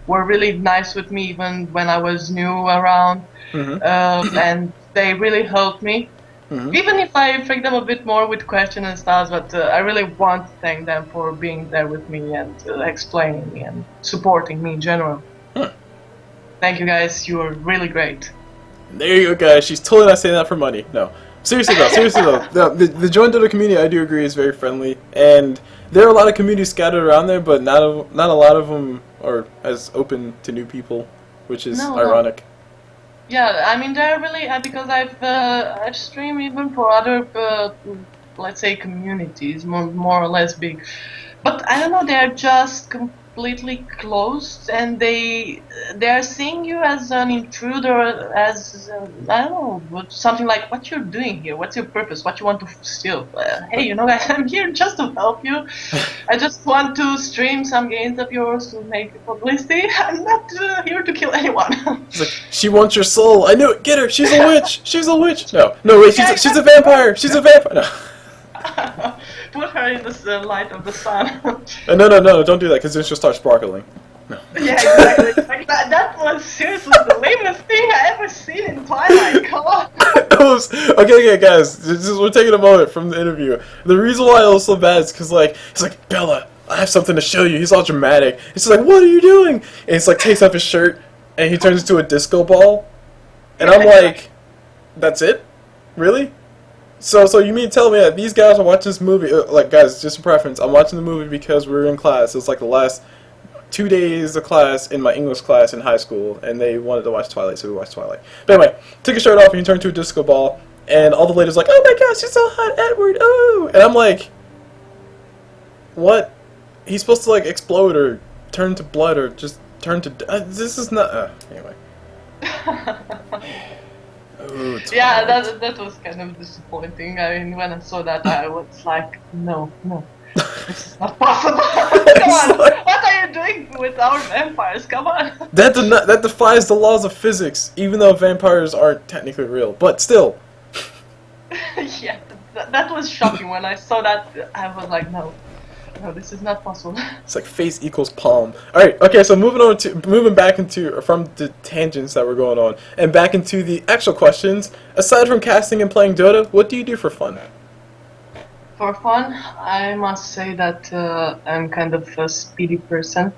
were really nice with me even when I was new around, and they really helped me. Even if I freak them a bit more with questions and stuff, but I really want to thank them for being there with me and explaining me and supporting me in general. Thank you guys, you are really great. There you go, guys. She's totally not saying that for money. No. Seriously though, the Join Dota community, I do agree, is very friendly, and there are a lot of communities scattered around there, but not a lot of them are as open to new people, which is ironic. Yeah, I mean they're really because I've streamed even for other let's say communities, more or less big, but I don't know, they're just completely closed, and they are seeing you as an intruder, as I don't know, something like what you're doing here, what's your purpose, what you want to steal. Hey, you know, I'm here just to help you. I just want to stream some games of yours to make publicity. I'm not here to kill anyone. It's like, she wants your soul. I knew it. Get her. She's a witch. She's a witch. No, wait. She's a vampire. She's a vampire. No. Put her in the light of the sun. No, don't do that, because then she'll start sparkling. No. Yeah, exactly. Like that was seriously the lamest thing I ever seen in Twilight. Come on. Okay, guys. We're taking a moment from the interview. The reason why it was so bad is because, like, he's like, Bella, I have something to show you. He's all dramatic. He's like, what are you doing? And he's like, takes off his shirt, and he turns into a disco ball. And I'm like, that's it? Really? So you mean tell me that these guys are watching this movie, like, guys, just a preference, I'm watching the movie because we were in class. It's like the last 2 days of class in my English class in high school, and they wanted to watch Twilight, so we watched Twilight. But anyway, took his shirt off and he turned into a disco ball, and all the ladies were like, oh my gosh, you're so hot, Edward, oh! And I'm like, what? He's supposed to, like, explode or turn to blood or just turn to... this is not... anyway. Ooh, yeah, that was kind of disappointing. I mean, when I saw that, I was like, no, this is not possible. Come on, what are you doing with our vampires? Come on. That defies the laws of physics, even though vampires aren't technically real. But still. Yeah, that was shocking. When I saw that, I was like, no, this is not possible. It's like face equals palm. Alright, okay, so moving back into, from the tangents that were going on, and back into the actual questions. Aside from casting and playing Dota, what do you do for fun? For fun, I must say that I'm kind of a speedy person.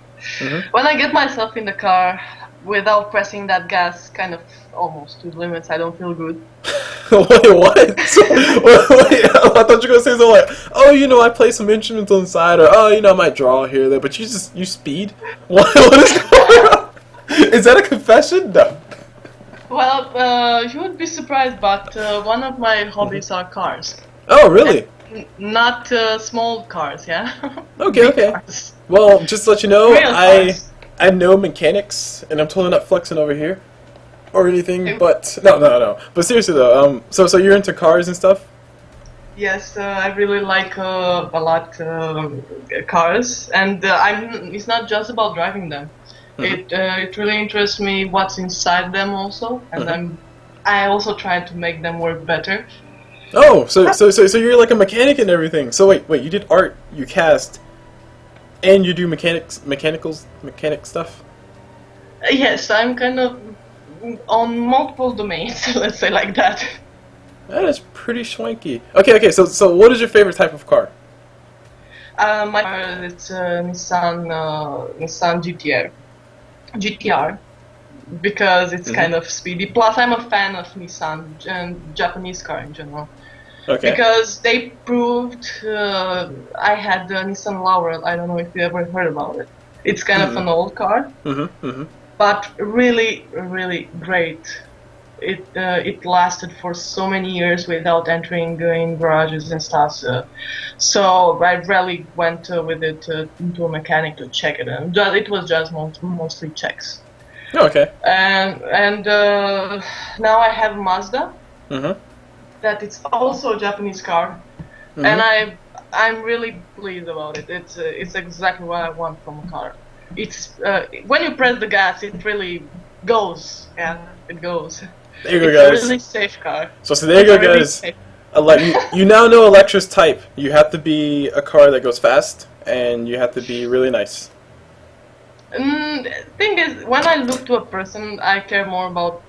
When I get myself in the car, without pressing that gas kind of almost to the limits, I don't feel good. Wait, what? Wait, I thought you were going to say something like, oh, you know, I play some instruments on the side, or, oh, you know, I might draw here or there, but you speed? What is going on? Is that a confession? No. Well, you would be surprised, but one of my hobbies are cars. Oh, really? Not small cars, yeah? Okay. Cars. Well, just to let you know, Real cars. I know mechanics, and I'm totally not flexing over here. Or anything, but no. But seriously though, so you're into cars and stuff? Yes, I really like a lot cars, and it's not just about driving them. It really interests me what's inside them also, and I also try to make them work better. Oh, so you're like a mechanic and everything. So wait, you did art, you cast, and you do mechanic stuff? Yes, I'm kind of on multiple domains, let's say like that. That is pretty swanky. Okay, so what is your favorite type of car? My car, it's a Nissan GTR, because it's kind of speedy. Plus, I'm a fan of Nissan and Japanese car in general. Okay. Because they proved, I had the Nissan Laurel. I don't know if you ever heard about it. It's kind of an old car, but really, really great. It lasted for so many years without entering in garages and stuff. So I rarely went with it into a mechanic to check it, and it was just mostly checks. Oh, okay. And now I have Mazda. That it's also a Japanese car, and I'm really pleased about it. It's exactly what I want from a car. It's when you press the gas, it really goes. Yeah, it goes. There you go, it's guys. It's a really safe car. So there you go, guys. You now know elekTra's type. You have to be a car that goes fast, and you have to be really nice. Thing is, when I look to a person, I care more about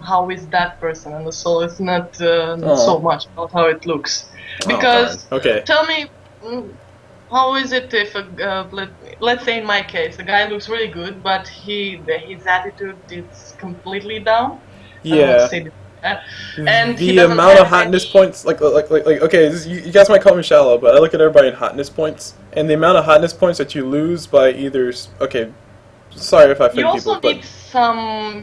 how is that person, and so it's not so much about how it looks. Because tell me, how is it if let's say in my case, a guy looks really good, but his attitude is completely down. Yeah. And the amount of hotness points, like okay, you guys might call me shallow, but I look at everybody in hotness points, and the amount of hotness points that you lose by either, sorry if I offend people, but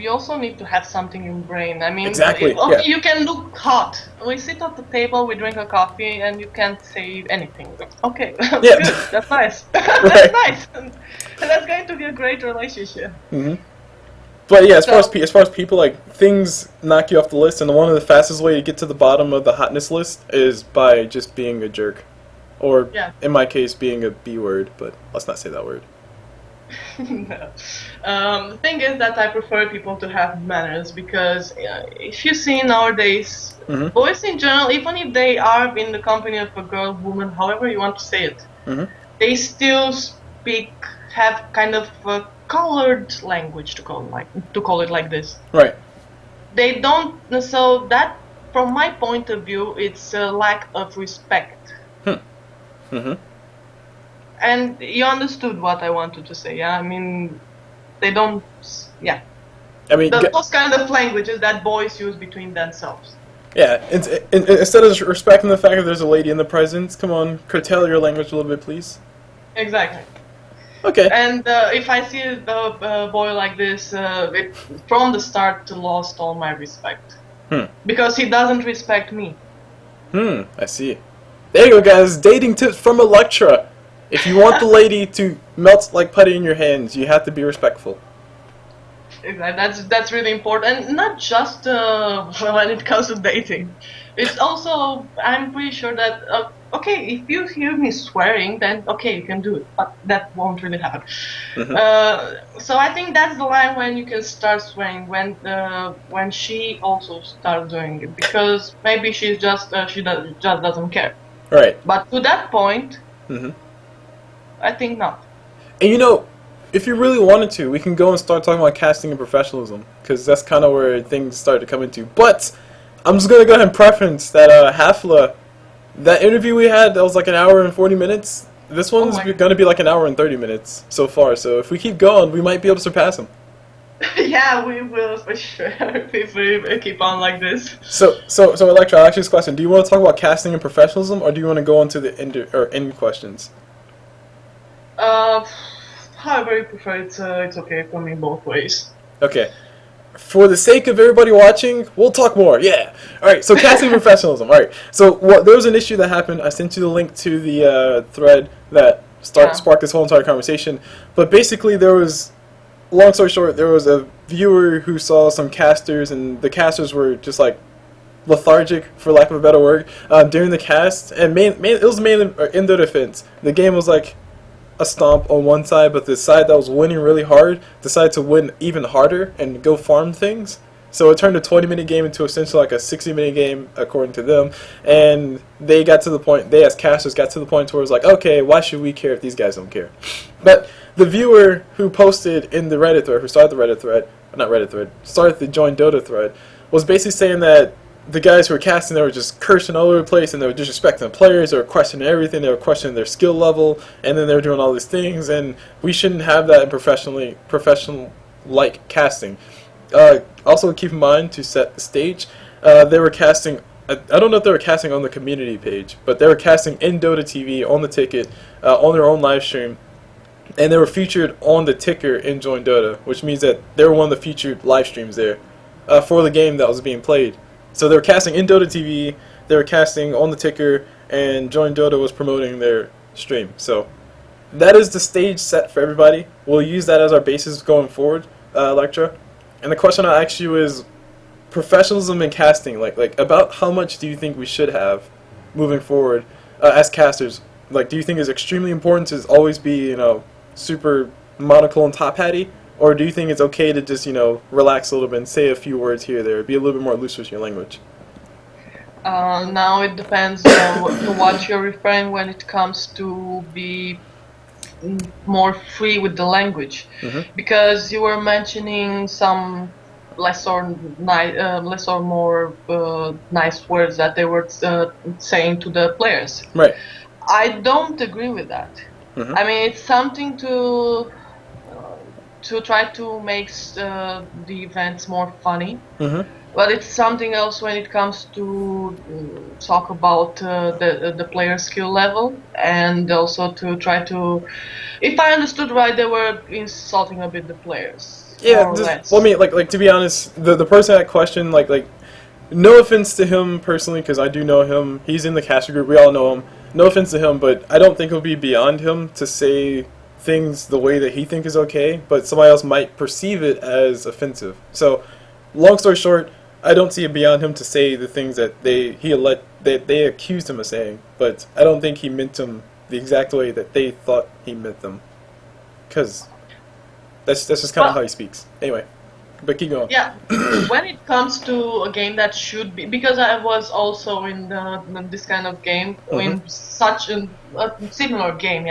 you also need to have something in brain. I mean, exactly. You can look hot. We sit at the table, we drink a coffee, and you can't say anything. Okay, good. That's nice. That's nice, and that's going to be a great relationship. But yeah, as far as people, like, things knock you off the list, and one of the fastest way to get to the bottom of the hotness list is by just being a jerk, or in my case, being a B word. But let's not say that word. No. The thing is that I prefer people to have manners, because if you see nowadays, boys in general, even if they are in the company of a girl, woman, however you want to say it, they still have kind of a colored language, to call it like this. Right. They don't. So that, from my point of view, it's a lack of respect. And you understood what I wanted to say, yeah? I mean, they don't, yeah. I mean, those kind of languages that boys use between themselves. Yeah, instead of respecting the fact that there's a lady in the presence, come on, curtail your language a little bit, please. Exactly. Okay. And if I see a boy like this, it, from the start, lost all my respect. Because he doesn't respect me. I see. There you go, guys. Dating tips from elekTra. If you want the lady to melt like putty in your hands, you have to be respectful. Exactly. That's really important, and not just when it comes to dating. It's also, I'm pretty sure that okay, if you hear me swearing, then okay, you can do it, but that won't really happen. So I think that's the line when you can start swearing, when she also starts doing it, because maybe she just doesn't care. Right. But to that point, I think not. And you know, if you really wanted to, we can go and start talking about casting and professionalism, because that's kind of where things start to come into. But I'm just going to go ahead and preference that Hafla, that interview we had, that was like an hour and 40 minutes. This one's going to be like an hour and 30 minutes so far. So if we keep going, we might be able to surpass him. Yeah, we will for sure if we keep on like this. So elekTra, I'll ask you this question. Do you want to talk about casting and professionalism, or do you want to go on to the end questions? However you prefer, it's okay for me both ways. Okay. For the sake of everybody watching, we'll talk more. Yeah. All right. So casting professionalism. All right. So there was an issue that happened. I sent you the link to the thread that sparked this whole entire conversation. But basically, there was, long story short, there was a viewer who saw some casters, and the casters were just like lethargic, for lack of a better word, during the cast. And it was mainly in their defense. The game was like a stomp on one side, but the side that was winning really hard decided to win even harder and go farm things. So it turned a 20-minute game into essentially like a 60-minute game, according to them. And they got to the point, they as casters got to the point where it was like, okay, why should we care if these guys don't care? But the viewer who posted in the Reddit thread, who started the Reddit thread, not Reddit thread, started the Join Dota thread, was basically saying that the guys who were casting, they were just cursing all over the place, and they were disrespecting the players, they were questioning everything, they were questioning their skill level, and then they were doing all these things, and we shouldn't have that in professional-like casting. Also keep in mind, to set the stage, they were casting, I don't know if they were casting on the community page, but they were casting in Dota TV, on the ticket, on their own live stream, and they were featured on the ticker in Join Dota, which means that they were one of the featured live streams there for the game that was being played. So they were casting in Dota TV, they were casting on the ticker, and Join Dota was promoting their stream. So that is the stage set for everybody. We'll use that as our basis going forward, elekTra. And the question I'll ask you is, professionalism in casting, like about how much do you think we should have moving forward as casters? Like, do you think it's extremely important to always be, super monocle and top hatty? Or do you think it's okay to just, relax a little bit and say a few words here or there, be a little bit more loose with your language? Now it depends on what you're referring when it comes to be more free with the language. Because you were mentioning some less or more nice words that they were saying to the players. Right. I don't agree with that. I mean, it's something to try to make the events more funny. But it's something else when it comes to talk about the player skill level, and also to try to, if I understood right, they were insulting a bit the players. Yeah, well, I mean, like to be honest, the person that questioned, like no offense to him personally, because I do know him. He's in the caster group. We all know him. No offense to him, but I don't think it would be beyond him to say things the way that he thinks is okay, but somebody else might perceive it as offensive. So, long story short, I don't see it beyond him to say the things that they accused him of saying, but I don't think he meant them the exact way that they thought he meant them, because that's just kind of how he speaks. Anyway, but keep going. Yeah, when it comes to a game that should be, because I was also in this kind of game, in such a similar game,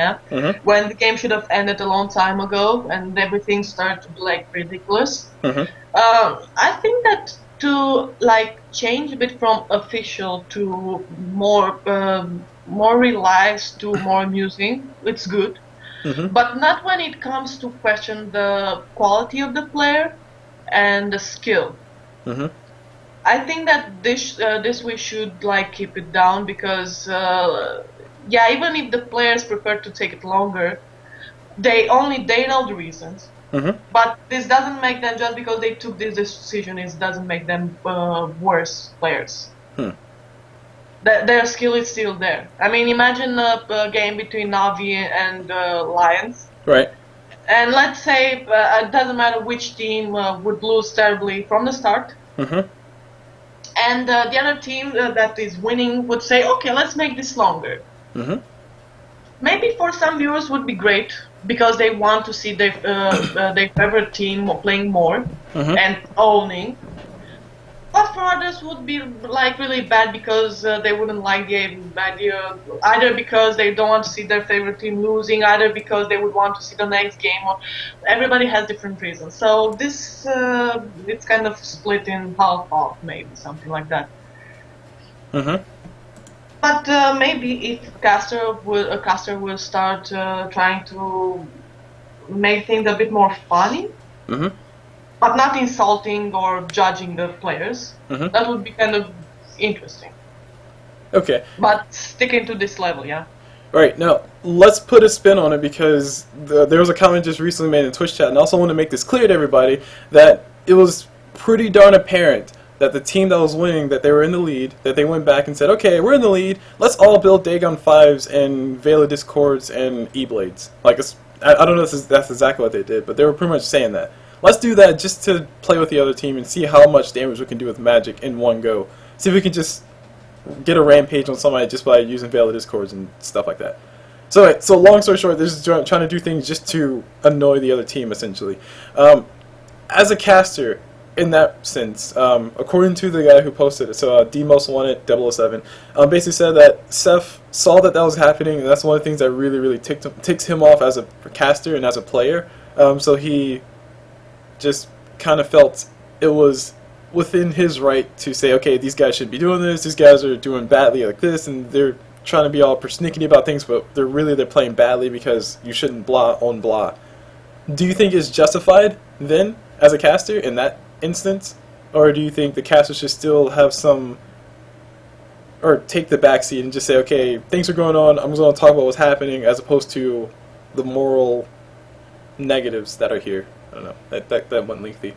when the game should have ended a long time ago and everything started to be like ridiculous. I think that to change a bit from official to more relaxed to more amusing, it's good. But not when it comes to question the quality of the player and the skill. I think that this we should keep it down, because even if the players prefer to take it longer, they know the reasons. But this doesn't make them, just because they took this decision, it doesn't make them worse players. Their skill is still there. I mean, imagine a game between Navi and Lions. Right. And let's say it doesn't matter which team would lose terribly from the start. And the other team that is winning would say, okay, let's make this longer. Maybe for some viewers would be great, because they want to see their favorite team playing more and owning. But for others would be really bad, because they wouldn't like the idea, either because they don't want to see their favorite team losing, either because they would want to see the next game. Or everybody has different reasons. So this it's kind of split in half, maybe something like that. But maybe if a caster will start trying to make things a bit more funny, but not insulting or judging the players, that would be kind of interesting. Okay. But sticking to this level, yeah. Right, now, let's put a spin on it, because there was a comment just recently made in Twitch chat, and I also want to make this clear to everybody, that it was pretty darn apparent that the team that was winning, that they were in the lead, that they went back and said, okay, we're in the lead, let's all build Dagon 5s and Veil of Discords and E-Blades. I don't know if that's exactly what they did, but they were pretty much saying that. Let's do that just to play with the other team and see how much damage we can do with magic in one go. See if we can just get a rampage on somebody just by using Veil of Discords and stuff like that. So long story short, they're just trying to do things just to annoy the other team, essentially. As a caster, in that sense, according to the guy who posted it, so D Most Wanted 007, basically said that Seth saw that was happening, and that's one of the things that really ticks him off as a caster and as a player. So he just kind of felt it was within his right to say, okay, these guys should be doing this, these guys are doing badly like this, and they're trying to be all persnickety about things, but they're playing badly because you shouldn't blah on blah. Do you think it's justified then as a caster in that instance, or do you think the caster should still have some, or take the backseat and just say, okay, things are going on, I'm just going to talk about what's happening, as opposed to the moral negatives that are here? I don't know. That went lengthy.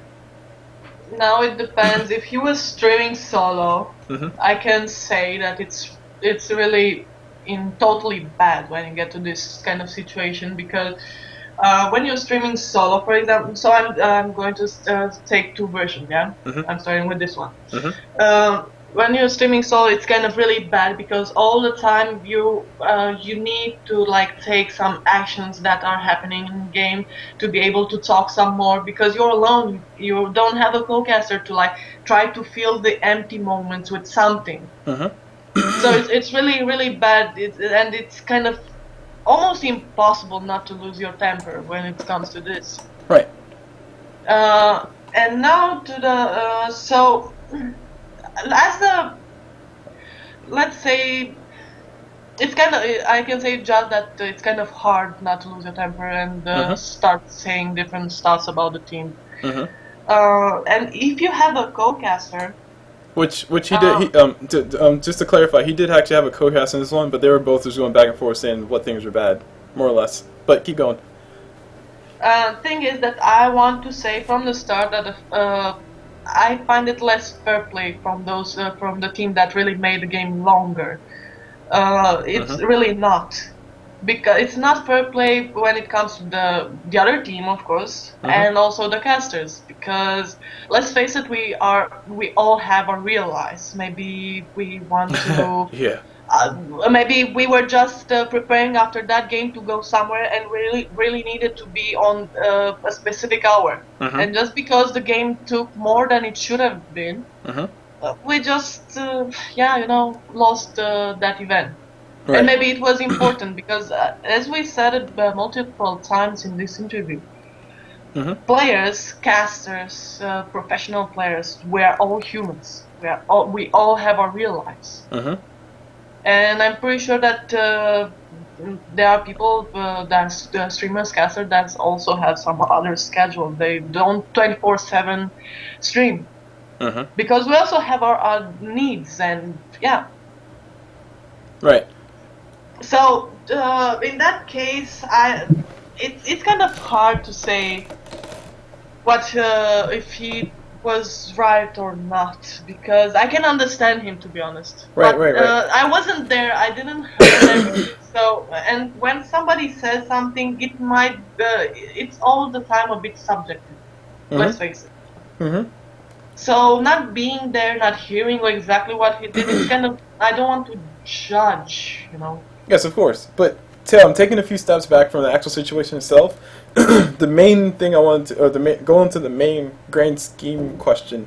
Now it depends. If he was streaming solo, Mm-hmm. I can say that it's really totally bad when you get to this kind of situation, because when you're streaming solo, for example, so I'm going to take two versions. Yeah, Mm-hmm. I'm starting with this one. Mm-hmm. When you're streaming solo, it's kind of really bad, because all the time you need to like take some actions that are happening in the game to be able to talk some more, because you're alone. You don't have a co-caster to like try to fill the empty moments with something. Mm-hmm. So it's really bad, and it's kind of almost impossible not to lose your temper when it comes to this. Right. And now to the so. As a, let's say, it's kind of, I can say just that it's kind of hard not to lose your temper and Mm-hmm. start saying different stuff about the team. Mm-hmm. And if you have a co-caster, Which he did. Just to clarify, he did actually have a co-cast in this one, but they were both just going back and forth saying what things were bad, more or less. But keep going. thing is that I want to say from the start that I find it less fair play from those from the team that really made the game longer. It's Mhm. really not, because it's not fair play when it comes to the other team, of course, Mhm. and also the casters. Because let's face it, we all have our real lives. Maybe we want to. Yeah. Maybe we were just preparing after that game to go somewhere, and really needed to be on a specific hour. Mhm. And just because the game took more than it should have been, Mhm. we just lost that event. Right. And maybe it was important because, as we said it multiple times in this interview, Mhm. players, casters, professional players, we are all humans. We all have our real lives. Mhm. And I'm pretty sure that there are people streamers, casters that also have some other schedule. They don't 24/7 stream, Mhm. because we also have our needs, and yeah. Right. So in that case, it's kind of hard to say what if he was right or not, because I can understand him, to be honest. Right, But, right. I wasn't there. I didn't hear everything. So, and when somebody says something, it might. It's all the time a bit subjective. Let's face it. Mhm. So not being there, not hearing exactly what he did, it's kind of. I don't want to judge, you know. Yes, of course. But Taylor, I'm taking a few steps back from the actual situation itself. The main thing I wanted to, go into the main grand scheme question.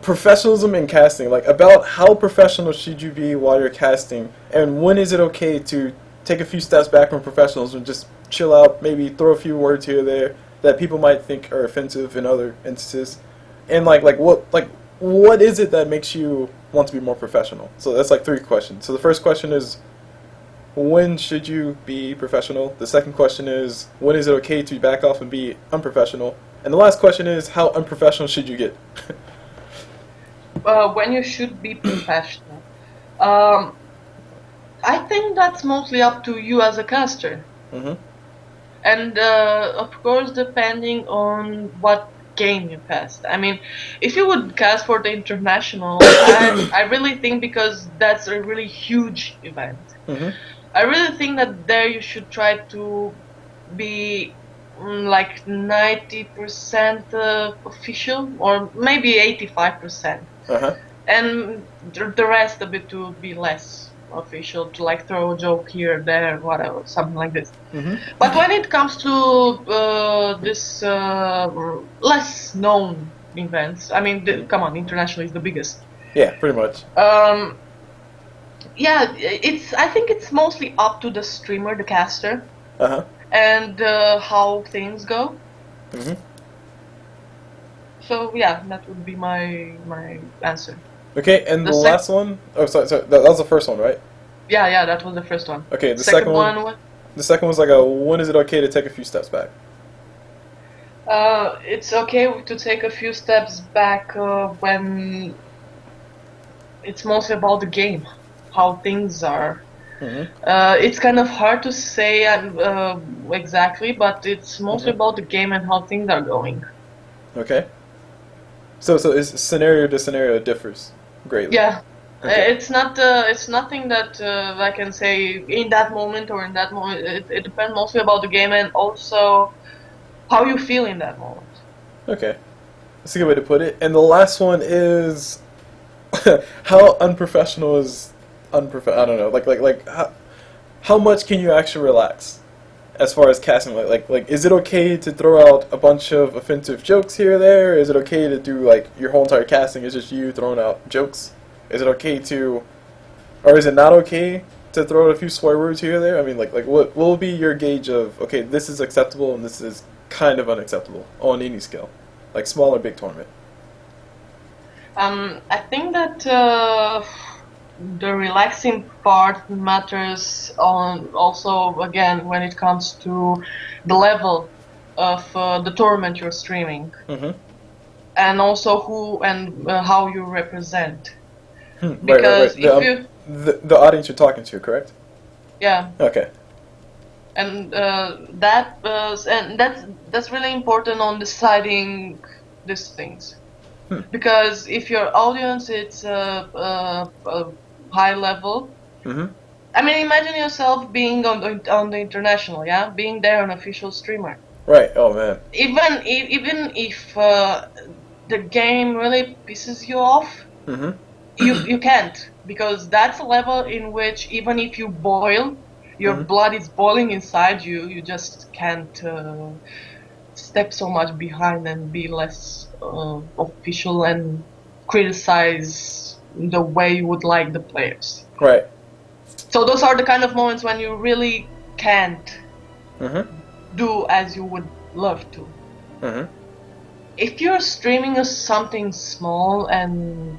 Professionalism in casting, like about how professional should you be while you're casting, and when is it okay to take a few steps back from professionalism and just chill out, maybe throw a few words here or there that people might think are offensive in other instances, and what is it that makes you want to be more professional? So that's like 3 questions. So the first question is, when should you be professional? The second question is, when is it okay to back off and be unprofessional? And the last question is, how unprofessional should you get? When you should be professional. I think that's mostly up to you as a caster. Mm-hmm. And of course, depending on what game you cast. I mean, if you would cast for the international, I really think, because that's a really huge event, Mm-hmm. I really think that there you should try to be like 90% official, or maybe 85%. Uh-huh. And the rest a bit to be less official, to like throw a joke here, there, whatever, something like this. Mm-hmm. But when it comes to this less known events. I mean, come on, international is the biggest. Yeah, pretty much. Yeah, I think it's mostly up to the streamer, the caster, and how things go. So yeah, that would be my answer. Okay, and the last one. Oh, sorry. That was the first one, right? Yeah, that was the first one. Okay, the second one. The second one's like when is it okay to take a few steps back? It's okay to take a few steps back when it's mostly about the game, how things are. It's kind of hard to say exactly, but it's mostly about the game and how things are going. Okay. So is scenario to scenario differs greatly. Yeah. Okay. It's nothing that I can say in that moment or in that moment. It depends mostly about the game and also how you feel in that moment. Okay, that's a good way to put it. And the last one is how unprofessional is unprofessional. I don't know. Like how much can you actually relax as far as casting? Like is it okay to throw out a bunch of offensive jokes here or there? Is it okay to do like your whole entire casting is just you throwing out jokes? Is it okay to, or is it not okay to throw out a few swear words here or there? I mean, like what will be your gauge of, okay, this is acceptable and this is kind of unacceptable on any scale, like small or big tournament? I think that the relaxing part matters on also again when it comes to the level of the tournament you're streaming, and also who and how you represent. Because right. The audience you're talking to, correct? Yeah. Okay. And that's really important on deciding these things, because if your audience it's a high level, I mean, imagine yourself being on the international, yeah, being there an official streamer. Right. Oh man. Even if the game really pisses you off, you can't, because that's a level in which even if you boil, your blood is boiling inside you, you just can't step so much behind and be less official and criticize the way you would like the players. Right. So those are the kind of moments when you really can't do as you would love to. If you're streaming something small and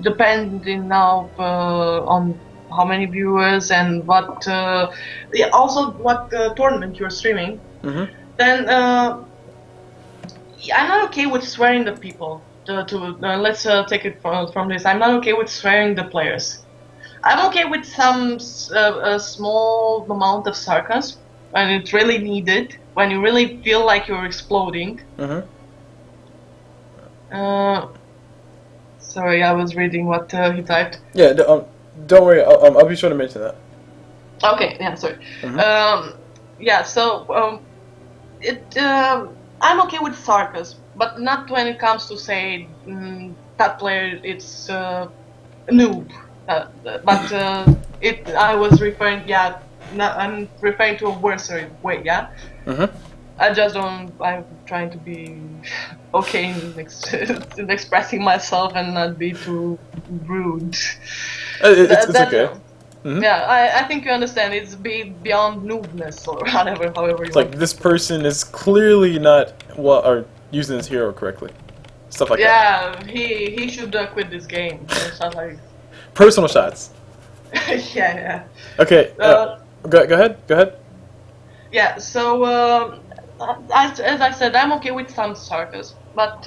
depending now on how many viewers and what also what tournament you're streaming, then I'm not okay with swearing the people. Let's take it from this. I'm not okay with swearing the players. I'm okay with some a small amount of sarcasm when it's really needed, when you really feel like you're exploding. Sorry, I was reading what he typed. Yeah, don't worry. I'll be sure to mention that. Okay, yeah, sorry. Yeah, so I'm okay with sarcasm, but not when it comes to say that player it's noob. But I was referring, yeah, I'm referring to a worse way, yeah. I just don't. I'm trying to be okay in expressing myself and not be too rude. It's okay. Yeah, I think you understand. It's beyond noobness or whatever, however you want. Like this person is clearly not using his hero correctly. Stuff like that. Yeah, he should quit this game. Stuff like. Personal shots. Yeah. Okay. Go ahead. Yeah. So as I said, I'm okay with some sarcasm, but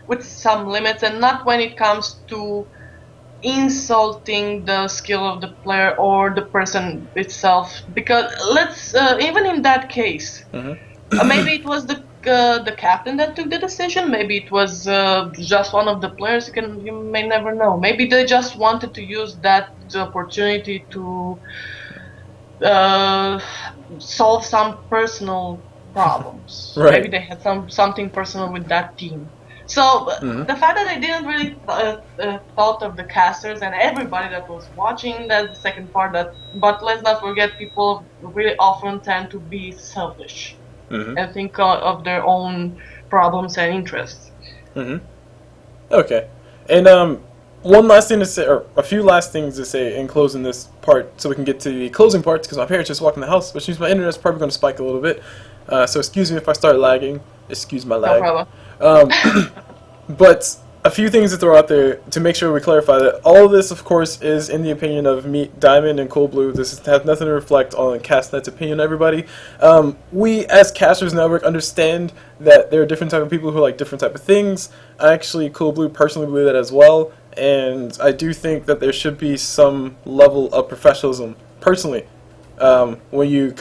with some limits, and not when it comes to insulting the skill of the player or the person itself. Because even in that case, maybe it was the captain that took the decision. Maybe it was just one of the players. You may never know. Maybe they just wanted to use that opportunity to solve some personal problems. Right. Maybe they had something personal with that team. So the fact that I didn't really thought of the casters and everybody that was watching, that's the second part. But let's not forget, people really often tend to be selfish and think of their own problems and interests. Okay. And one last thing to say, or a few last things to say in closing this part, so we can get to the closing parts, because my parents just walked in the house, which means my internet's probably going to spike a little bit. So excuse me if I start lagging. Excuse my lag. No problem. But a few things to throw out there to make sure we clarify that all of this, of course, is in the opinion of me, Diamond, and Cool Blue. This has nothing to reflect on CasNet's opinion, everybody. We, as Casters Network, understand that there are different type of people who like different type of things. I actually, Cool Blue, personally believe that as well. And I do think that there should be some level of professionalism, personally, when it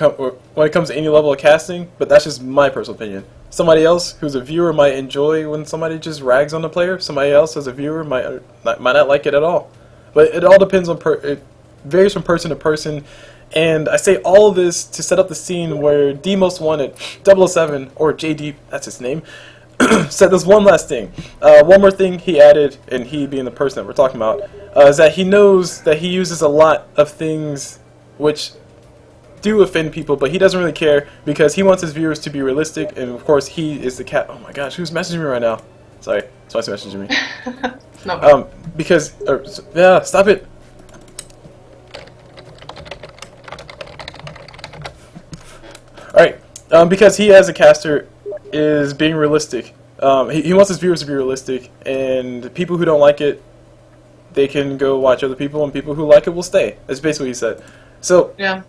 comes to any level of casting. But that's just my personal opinion. Somebody else who's a viewer might enjoy when somebody just rags on the player. Somebody else as a viewer might not like it at all. But it all depends on it varies from person to person. And I say all of this to set up the scene where D Most Wanted 007, or JD, that's his name, said this one last thing. One more thing he added, and he being the person that we're talking about, is that he knows that he uses a lot of things which do offend people, but he doesn't really care because he wants his viewers to be realistic, and of course he is the cat. Oh my gosh, who's messaging me right now? Sorry, someone's messaging me. No. Because yeah, stop it. All right, because he as a caster is being realistic. He wants his viewers to be realistic, and people who don't like it, they can go watch other people, and people who like it will stay. That's basically what he said. So Yeah.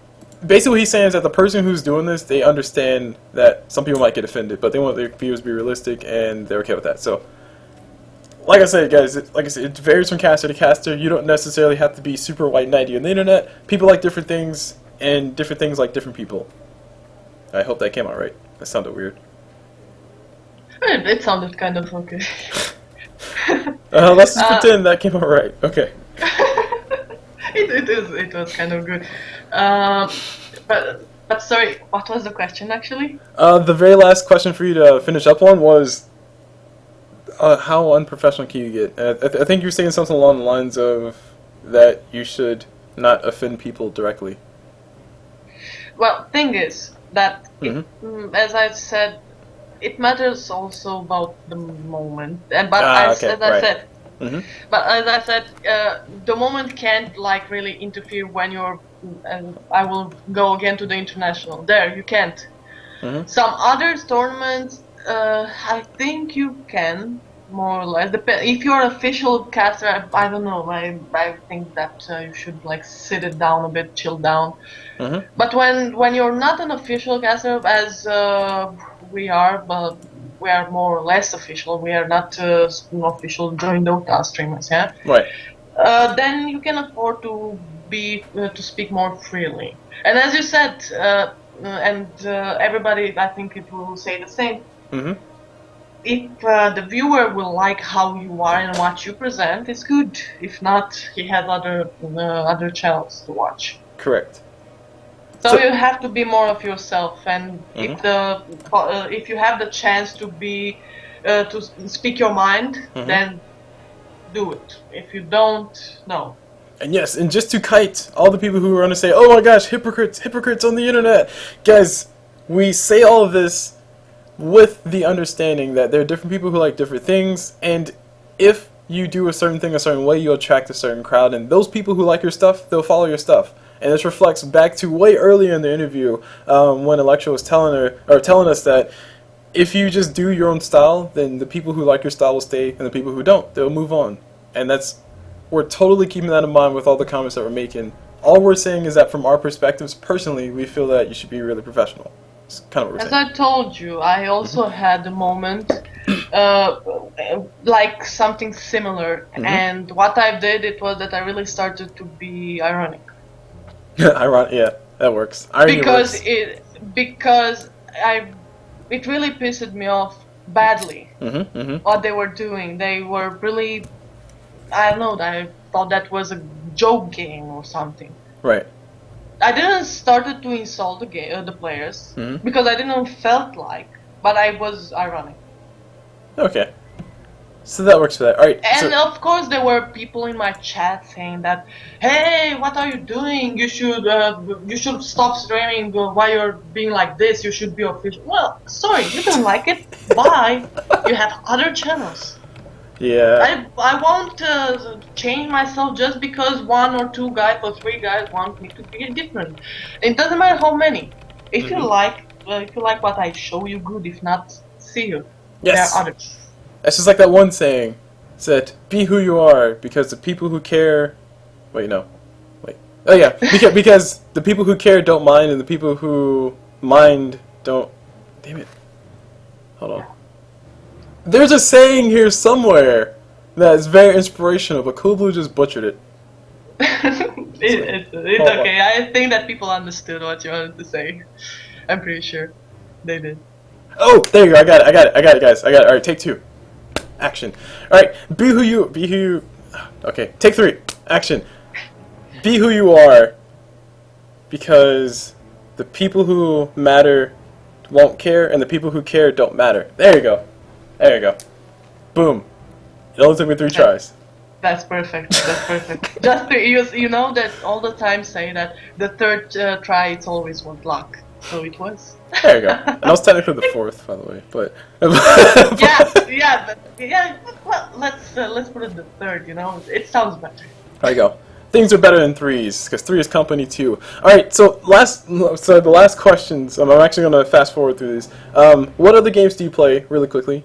basically what he's saying is that the person who's doing this, they understand that some people might get offended, but they want their viewers to be realistic, and they're okay with that. So, like I said, guys, it varies from caster to caster. You don't necessarily have to be super white knighty on the internet. People like different things, and different things like different people. I hope that came out right. That sounded weird. It sounded kind of okay. Let's just pretend that came out right. Okay. It was kind of good. But sorry, what was the question actually? The very last question for you to finish up on was how unprofessional can you get? I think you were saying something along the lines of that you should not offend people directly. Well, thing is that, as I said, it matters also about the moment. But as I said, the moment can't like really interfere when you're. And I will go again to the international. There, you can't. Some other tournaments, I think you can, more or less. If you're an official caster, I don't know. I think that you should like sit it down a bit, chill down. But when you're not an official caster, as we are, but we are more or less official. We are not official joint Dota streamers, yeah. Right. Then you can afford to speak more freely. And as you said, everybody, I think it will say the same. If the viewer will like how you are and what you present, it's good. If not, he has other channels to watch. Correct. So you have to be more of yourself, and if you have the chance to speak your mind, then do it. If you don't, no. And yes, and just to kite all the people who are going to say, oh my gosh, hypocrites on the internet. Guys, we say all of this with the understanding that there are different people who like different things, and if you do a certain thing a certain way, you'll attract a certain crowd, and those people who like your stuff, they'll follow your stuff. And this reflects back to way earlier in the interview when elekTra was telling us that if you just do your own style, then the people who like your style will stay, and the people who don't, they'll move on. And we're totally keeping that in mind with all the comments that we're making. All we're saying is that from our perspectives, personally, we feel that you should be really professional. It's kind of what we're saying. As I told you, I also had a moment like something similar, and what I did, it was that I really started to be ironic. Ironic, yeah, that works. Irony because works. It really pissed me off badly. What they were doing, they were really, I don't know. I thought that was a joke game or something. Right. I didn't started to insult the players because I didn't felt like, but I was ironic. Okay. So that works for that. All right. And So of course, there were people in my chat saying that, "Hey, what are you doing? You should stop streaming while you're being like this. You should be official." Well, sorry, you don't like it. Bye. You have other channels. yeah. I won't change myself just because one or two guys or three guys want me to be different. It doesn't matter how many. If you like what I show you, good. If not, see you. There Yes. are others. It's just like that one saying. It said, "Be who you are, because the people who care." Wait, no. Wait. Oh yeah, because the people who care don't mind, and the people who mind don't. Damn it. Hold on. There's a saying here somewhere that is very inspirational, but Cool Blue just butchered it. It's okay. I think that people understood what you wanted to say. I'm pretty sure they did. Oh, there you go. I got it, guys. I got it. All right, take two. Action. All right, be who you. Okay, take three. Action. Be who you are, because the people who matter won't care, and the people who care don't matter. There you go. There you go. Boom. It only took me 3 tries. That's perfect. That's perfect. Just to use, you know that all the time say that the third try it's always with luck. So it was. There you go. And I was technically the 4th, by the way, but. yeah. Well, let's put it the third. You know, it sounds better. There you go. Things are better than 3s, because 3 is company too. All right. So the last questions. I'm actually going to fast forward through these. What other games do you play, really quickly?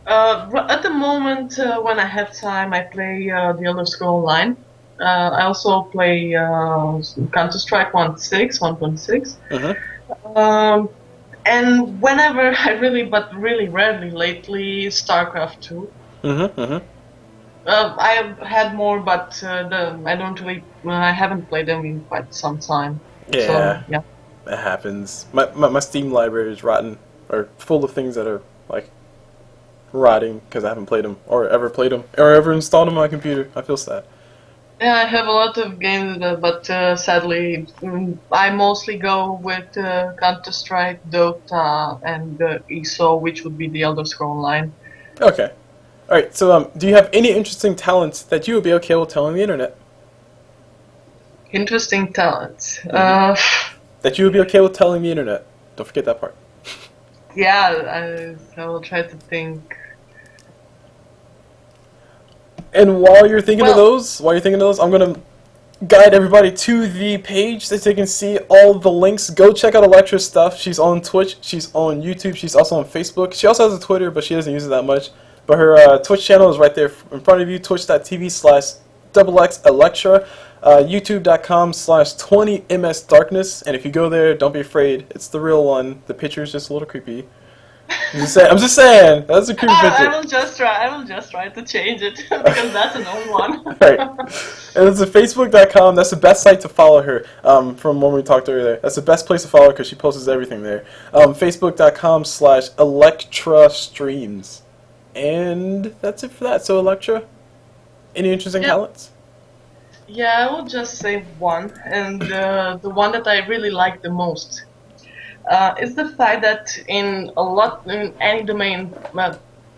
At the moment, when I have time, I play the Elder Scrolls Online. I also play Counter-Strike 1.6. And whenever but really rarely lately, StarCraft 2. I have had more, but I haven't played them in quite some time. Yeah. So, yeah. It happens. My Steam library is rotten, or full of things that are like rotting because I haven't played them, or ever installed them on my computer. I feel sad. Yeah, I have a lot of games, but sadly, I mostly go with Counter-Strike, Dota, and ESO, which would be the Elder Scrolls Online. Okay. Alright, so do you have any interesting talents that you would be okay with telling the internet? Interesting talents? That you would be okay with telling the internet. Don't forget that part. Yeah, I will try to think. And while you're thinking of those, I'm gonna guide everybody to the page so they can see all the links. Go check out elekTra's stuff. She's on Twitch, she's on YouTube, she's also on Facebook. She also has a Twitter, but she doesn't use it that much. But her Twitch channel is right there in front of you, twitch.tv/XX elekTra, youtube.com/20msdarkness. And if you go there, don't be afraid. It's the real one. The picture is just a little creepy. I'm just saying. That's a creepy picture. I will just try to change it because that's an old one. Right. And it's facebook.com. That's the best site to follow her. From when we talked earlier, that's the best place to follow her because she posts everything there. Facebook.com/elekTra streams. And that's it for that. So elekTra, any interesting talents? Yeah, I will just say one, and the one that I really like the most is the fact that in any domain,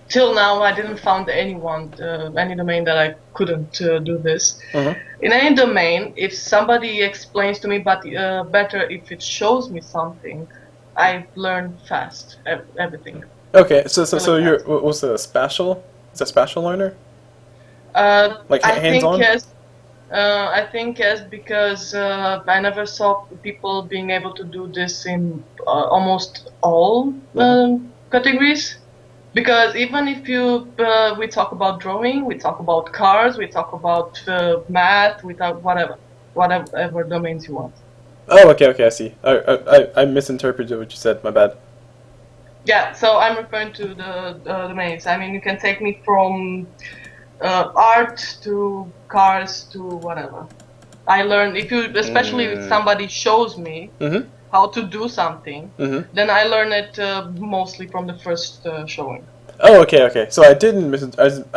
till now I didn't found any domain that I couldn't do this. In any domain, if somebody explains to me, but better if it shows me something, I learn fast everything. Okay, so you're what's the spatial? Is that spatial learner? Like hands-on? I think yes, because I never saw people being able to do this in almost all categories. Because even if we talk about drawing, we talk about cars, we talk about math, we talk whatever domains you want. Oh, okay, I see. I misinterpreted what you said. My bad. Yeah, so I'm referring to the domains. I mean, you can take me from art to cars to whatever. I learn especially if somebody shows me how to do something, then I learn it mostly from the first showing. Oh, okay. So I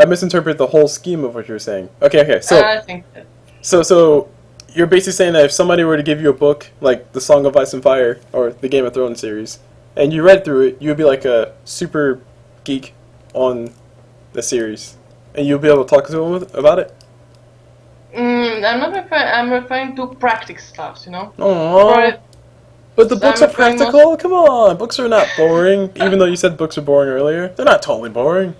misinterpreted the whole scheme of what you were saying. Okay. So I think that. So you're basically saying that if somebody were to give you a book like The Song of Ice and Fire or the Game of Thrones series, and you read through it, you would be like a super geek on the series, and you'll be able to talk to him about it. I'm not referring. I'm referring to practice stuff. You know. Aww. But the books I'm are referring practical. Come on, books are not boring. Even though you said books are boring earlier, they're not totally boring.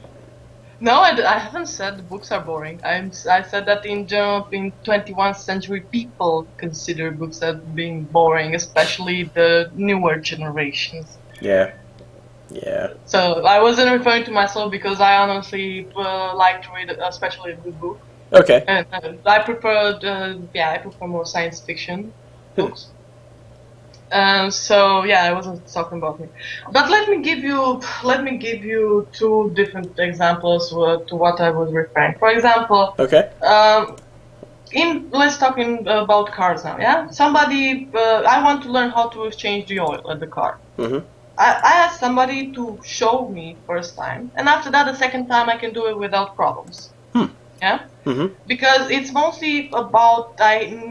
No, I haven't said the books are boring. I said that in general, in 21st century, people consider books as being boring, especially the newer generations. Yeah. Yeah. So I wasn't referring to myself because I honestly like to read, especially a good book. Okay. And I prefer more science fiction books. So yeah, I wasn't talking about me. But let me give you two different examples to what I was referring. For example, Okay. Let's talk about cars now. Yeah, somebody I want to learn how to change the oil at the car. Mhm. I asked somebody to show me first time, and after that, the second time I can do it without problems. Yeah. Mhm. Because it's mostly about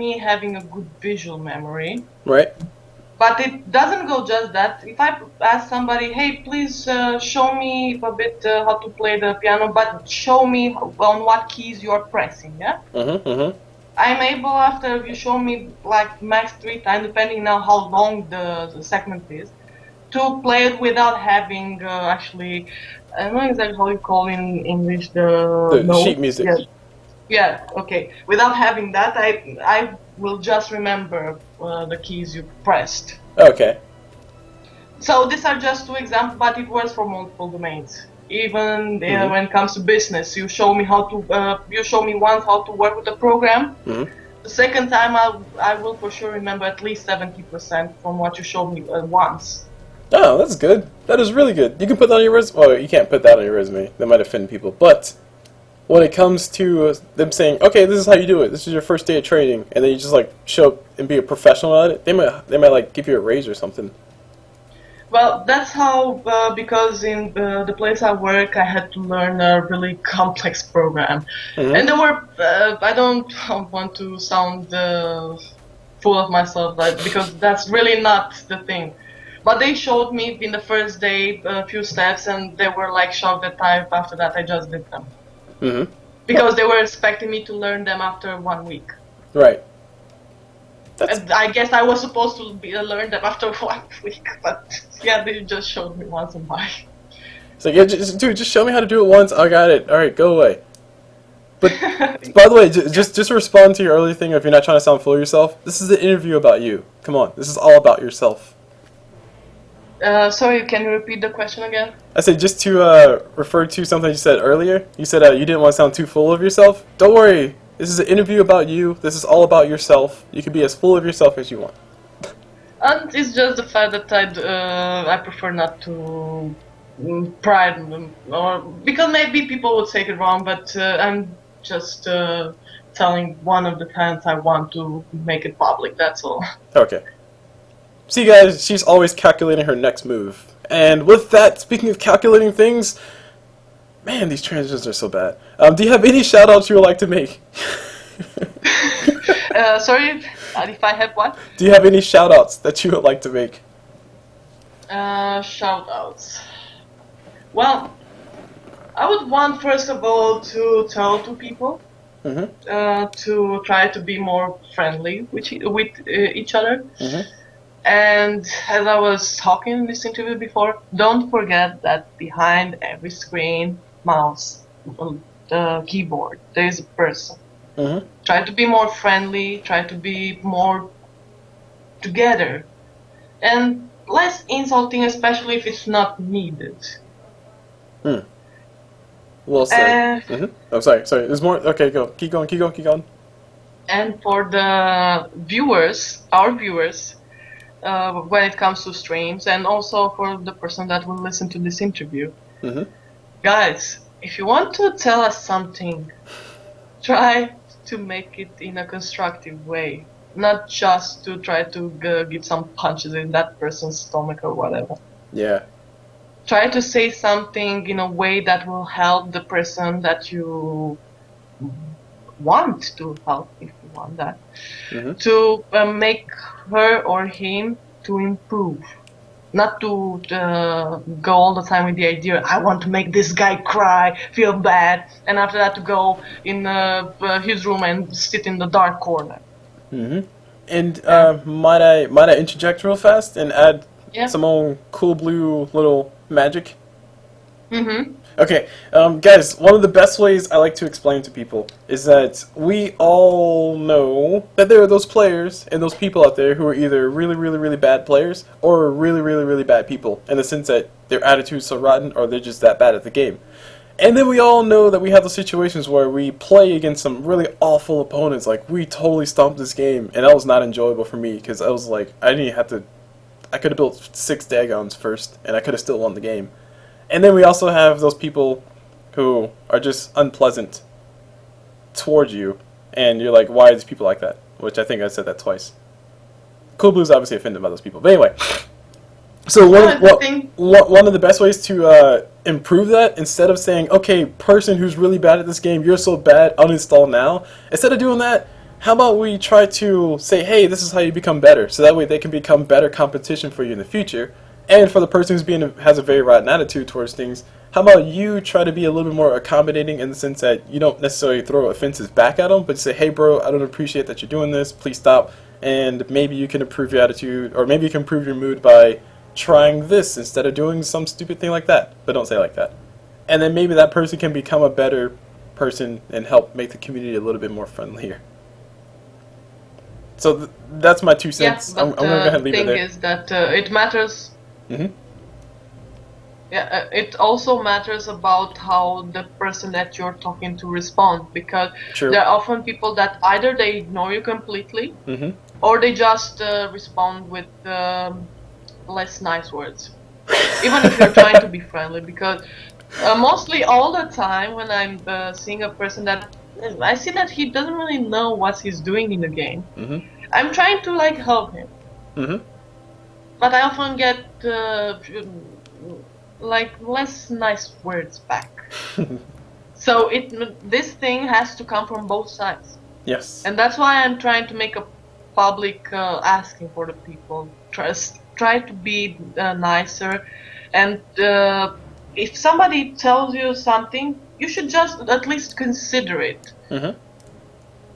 me having a good visual memory. Right. But it doesn't go just that. If I ask somebody, hey, please show me a bit how to play the piano, but show me on what keys you're pressing, yeah? Mhm. Mhm. I'm able, after you show me like max 3 times, depending now how long the segment is, to play it without having actually, I don't know exactly how you call in English the The sheet note. music. Yeah. Yeah, okay. Without having that, I will just remember the keys you pressed. Okay. So these are just two examples, but it works for multiple domains. Even when it comes to business, you show me you show me once how to work with the program. Mhm. The second time, I will for sure remember at least 70% from what you showed me once. Oh, that's good. That is really good. You can put that on your resume. Well, you can't put that on your resume. That might offend people. But when it comes to them saying, "Okay, this is how you do it. This is your first day of training," and then you just like show up and be a professional at it, they might like give you a raise or something. Well, that's how, because in the place I work, I had to learn a really complex program. And there were, I don't want to sound full of myself, because that's really not the thing. But they showed me in the first day a few steps, and they were like shocked that after that I just did them. Mhm. Because they were expecting me to learn them after 1 week. Right. And I guess I was supposed to learn them after 1 week, but yeah, they just showed me once and why. It's like, yeah, just show me how to do it once. I got it. All right, go away. But by the way, just to respond to your earlier thing, if you're not trying to sound full of yourself, this is an interview about you. Come on, this is all about yourself. Sorry, can you repeat the question again? I said just to refer to something you said earlier. You said you didn't want to sound too full of yourself. Don't worry. This is an interview about you. This is all about yourself. You can be as full of yourself as you want. And it's just the fact that I prefer not to pride them, or because maybe people would take it wrong, but I'm just telling one of the times I want to make it public. That's all. Okay. See, guys, she's always calculating her next move. And with that, speaking of calculating things, man, these transitions are so bad. Do you have any shout-outs you would like to make? Sorry, if I have what? Do you have any shout-outs that you would like to make? Shout-outs. Well, I would want, first of all, to tell to people to try to be more friendly with each other. And as I was talking in this interview before, don't forget that behind every screen, mouse, the keyboard, there is a person. Try to be more friendly, try to be more together, and less insulting, especially if it's not needed. Well said. I'm sorry. There's more. Okay, go. Keep going. And for the viewers, our viewers, when it comes to streams, and also for the person that will listen to this interview, guys, if you want to tell us something, try to make it in a constructive way, not just to try to give some punches in that person's stomach or whatever. Yeah. Try to say something in a way that will help the person that you want to help, if you want that, to make her or him to improve. not to go all the time with the idea, I want to make this guy cry, feel bad, and after that to go in his room and sit in the dark corner. And might I interject real fast and add Yeah. some old cool blue little magic? Mm-hmm. Okay, guys, one of the best ways I like to explain to people is that we all know that there are those players and those people out there who are either really, really, really bad players or really, really, really bad people, in the sense that their attitude's so rotten or they're just that bad at the game. And then we all know that we have those situations where we play against some really awful opponents, like we totally stomped this game, and that was not enjoyable for me, because I was like, I could have built 6 Dagons first, and I could have still won the game. And then we also have those people who are just unpleasant towards you, and you're like, why are these people like that? Which I think I said that twice. Cool Blue's obviously offended by those people. But anyway, so one of the best ways to improve that, instead of saying, okay, person who's really bad at this game, you're so bad, uninstall now, instead of doing that, how about we try to say, hey, this is how you become better, so that way they can become better competition for you in the future. And for the person who's has a very rotten attitude towards things, how about you try to be a little bit more accommodating, in the sense that you don't necessarily throw offenses back at them, but say, hey bro, I don't appreciate that you're doing this, please stop, and maybe you can improve your attitude, or maybe you can improve your mood by trying this instead of doing some stupid thing like that. But don't say it like that. And then maybe that person can become a better person and help make the community a little bit more friendlier. So that's my 2 cents. Yeah, but I'm going to go ahead and leave it there. The thing is that it matters. Mm-hmm. Yeah, it also matters about how the person that you're talking to respond, because True. there are often people that either they ignore you completely, Mm-hmm. or they just respond with less nice words, even if you're trying to be friendly. Because mostly all the time when I'm seeing a person that I see that he doesn't really know what he's doing in the game, Mm-hmm. I'm trying to like help him. Mm-hmm. But I often get like less nice words back. So this thing has to come from both sides. Yes. And that's why I'm trying to make a public asking for the people. Try to be nicer, and if somebody tells you something, you should just at least consider it. Mm-hmm.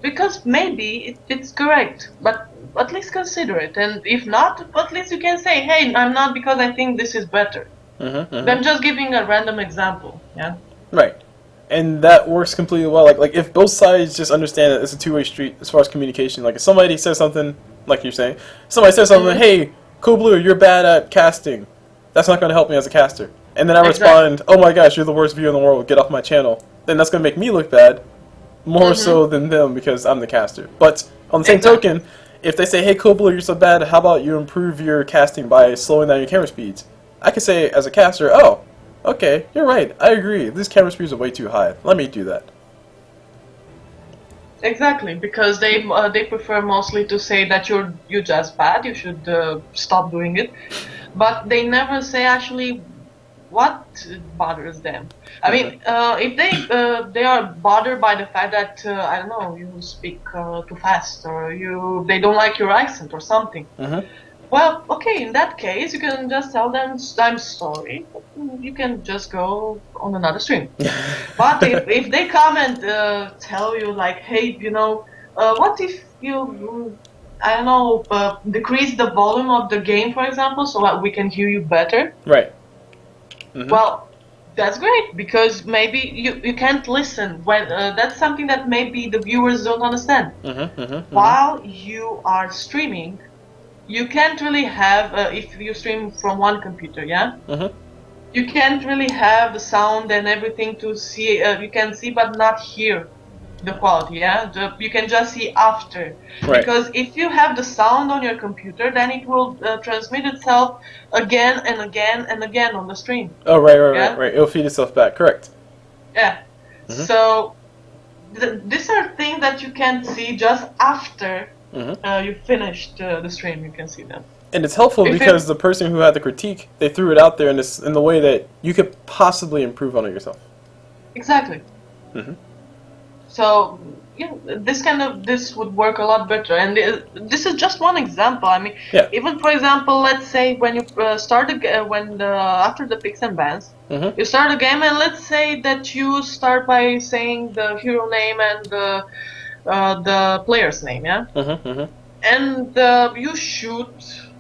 Because maybe it's correct, but at least consider it. And if not, at least you can say, hey, I'm not, because I think this is better. Mm-hmm. Mm-hmm. I'm just giving a random example, yeah? Right. And that works completely well. Like if both sides just understand that it's a two-way street as far as communication. Like if somebody says something, like you're saying, somebody says something, hey, Cool Blue, you're bad at casting. That's not going to help me as a caster. And then I respond, oh my gosh, you're the worst viewer in the world, get off my channel. Then that's going to make me look bad, more so than them, because I'm the caster. But on the same token, if they say, hey Cool Blue, you're so bad, how about you improve your casting by slowing down your camera speeds? I could say as a caster, oh, okay, you're right, I agree, these camera speeds are way too high, let me do that. Exactly, because they prefer mostly to say that you're just bad, you should stop doing it. But they never say actually what bothers them. I mean, if they are bothered by the fact that I don't know, you speak too fast, or they don't like your accent or something. Well, okay, in that case, you can just tell them, I'm sorry, you can just go on another stream. But if they come and tell you, like, hey, you know, what if you, I don't know, decrease the volume of the game, for example, so that we can hear you better? Right. Well, that's great, because maybe you can't listen when that's something that maybe the viewers don't understand. While you are streaming, you can't really have, if you stream from one computer, yeah? You can't really have the sound and everything to see, you can see but not hear the quality, yeah? You can just see after. Right. Because if you have the sound on your computer, then it will transmit itself again and again and again on the stream. Oh, right. It'll feed itself back, correct. Yeah. So, these are things that you can't see just after you finished the stream, you can see them. And it's helpful because the person who had the critique, they threw it out there in the way that you could possibly improve on it yourself. Exactly. So yeah, this would work a lot better. And this is just one example. I mean, Yeah. even for example, let's say when you after the picks and bans, you start a game, and let's say that you start by saying the hero name and the player's name, yeah, and you should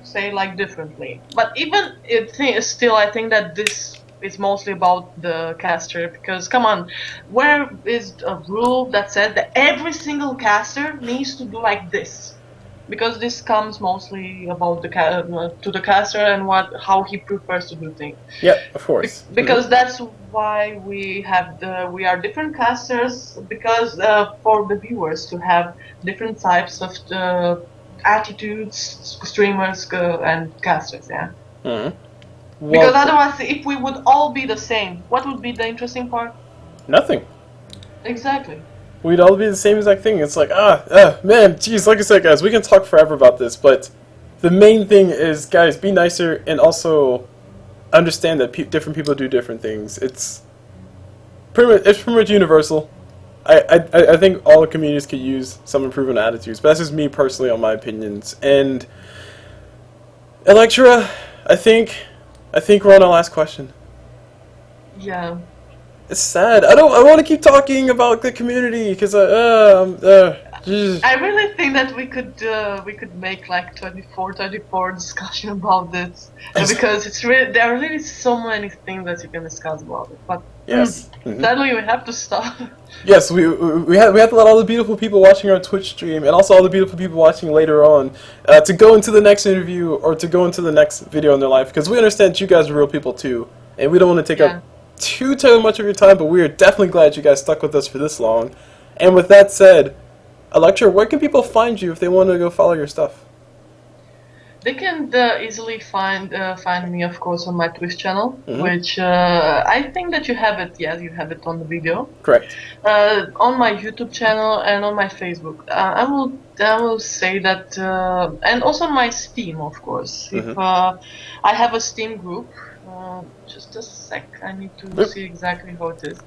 say like differently. But even still, I think that this is mostly about the caster, because come on, where is a rule that says that every single caster needs to do like this? Because this comes mostly about to the caster and how he prefers to do things. Yeah, of course. Because that's why we are different casters, because for the viewers to have different types of attitudes, streamers and casters, yeah. Well, Because otherwise, if we would all be the same, what would be the interesting part? nothing. Exactly. We'd all be the same exact thing. It's like, man, geez, like I said, guys, we can talk forever about this, but the main thing is, guys, be nicer and also understand that different people do different things. It's pretty much universal. I think all communities could use some improvement attitudes, but that's just me personally on my opinions. And elekTra, I think we're on our last question. Yeah. It's sad. I want to keep talking about the community because I really think that we could make like 24 discussion about this, because there are really so many things that you can discuss about it. But yes, sadly we have to stop. Yes, we have to let all the beautiful people watching our Twitch stream and also all the beautiful people watching later on to go into the next interview or to go into the next video in their life, because we understand you guys are real people too, and we don't want to take up too much of your time, but we are definitely glad you guys stuck with us for this long. And with that said, elekTra, where can people find you if they want to go follow your stuff? They can easily find me, of course, on my Twitch channel, which I think that you have it. Yes, you have it on the video. Correct. On my YouTube channel and on my Facebook. I will say that, and also on my Steam, of course. If I have a Steam group. Just a sec. I need to see exactly how it is.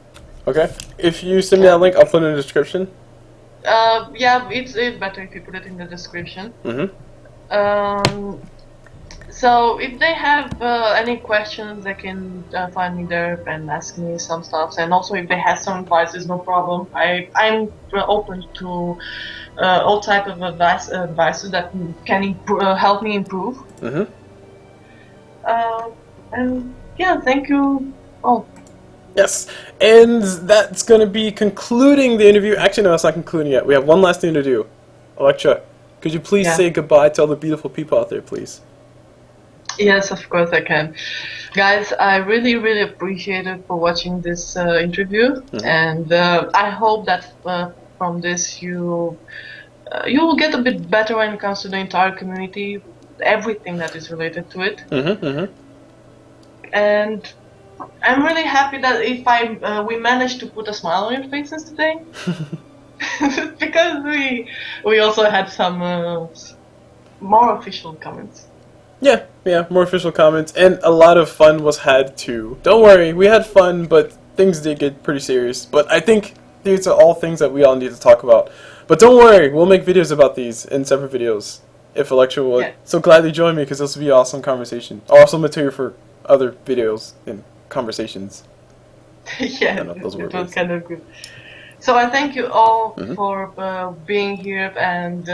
Okay. If you send me that link, I'll put it in the description. Yeah, it's better if you put it in the description. So if they have any questions, they can find me there and ask me some stuff. And also if they have some advices, no problem. I'm open to all type of advices that can help me improve. And yeah, thank you all. Yes, and that's going to be concluding the interview. Actually, no, it's not concluding yet. We have one last thing to do. elekTra, could you please say goodbye to all the beautiful people out there, please? Yes, of course I can. Guys, I really, really appreciate it for watching this interview, and I hope that from this you will get a bit better when it comes to the entire community, everything that is related to it. And I'm really happy that we managed to put a smile on your faces today, because we also had some more official comments. Yeah, more official comments, and a lot of fun was had too. Don't worry, we had fun, but things did get pretty serious. But I think these are all things that we all need to talk about. But don't worry, we'll make videos about these in separate videos if elekTra would so gladly join me, because this will be awesome conversation. Awesome material for other videos and conversations. Yeah, it was kind of good. So I thank you all for being here and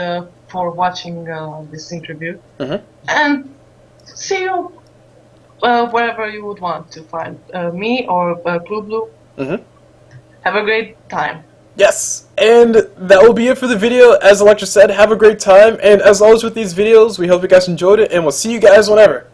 for watching this interview. And see you wherever you would want to find me or Clue Blue. Have a great time. Yes, and that will be it for the video. As elekTra said, have a great time, and as always with these videos, we hope you guys enjoyed it, and we'll see you guys whenever.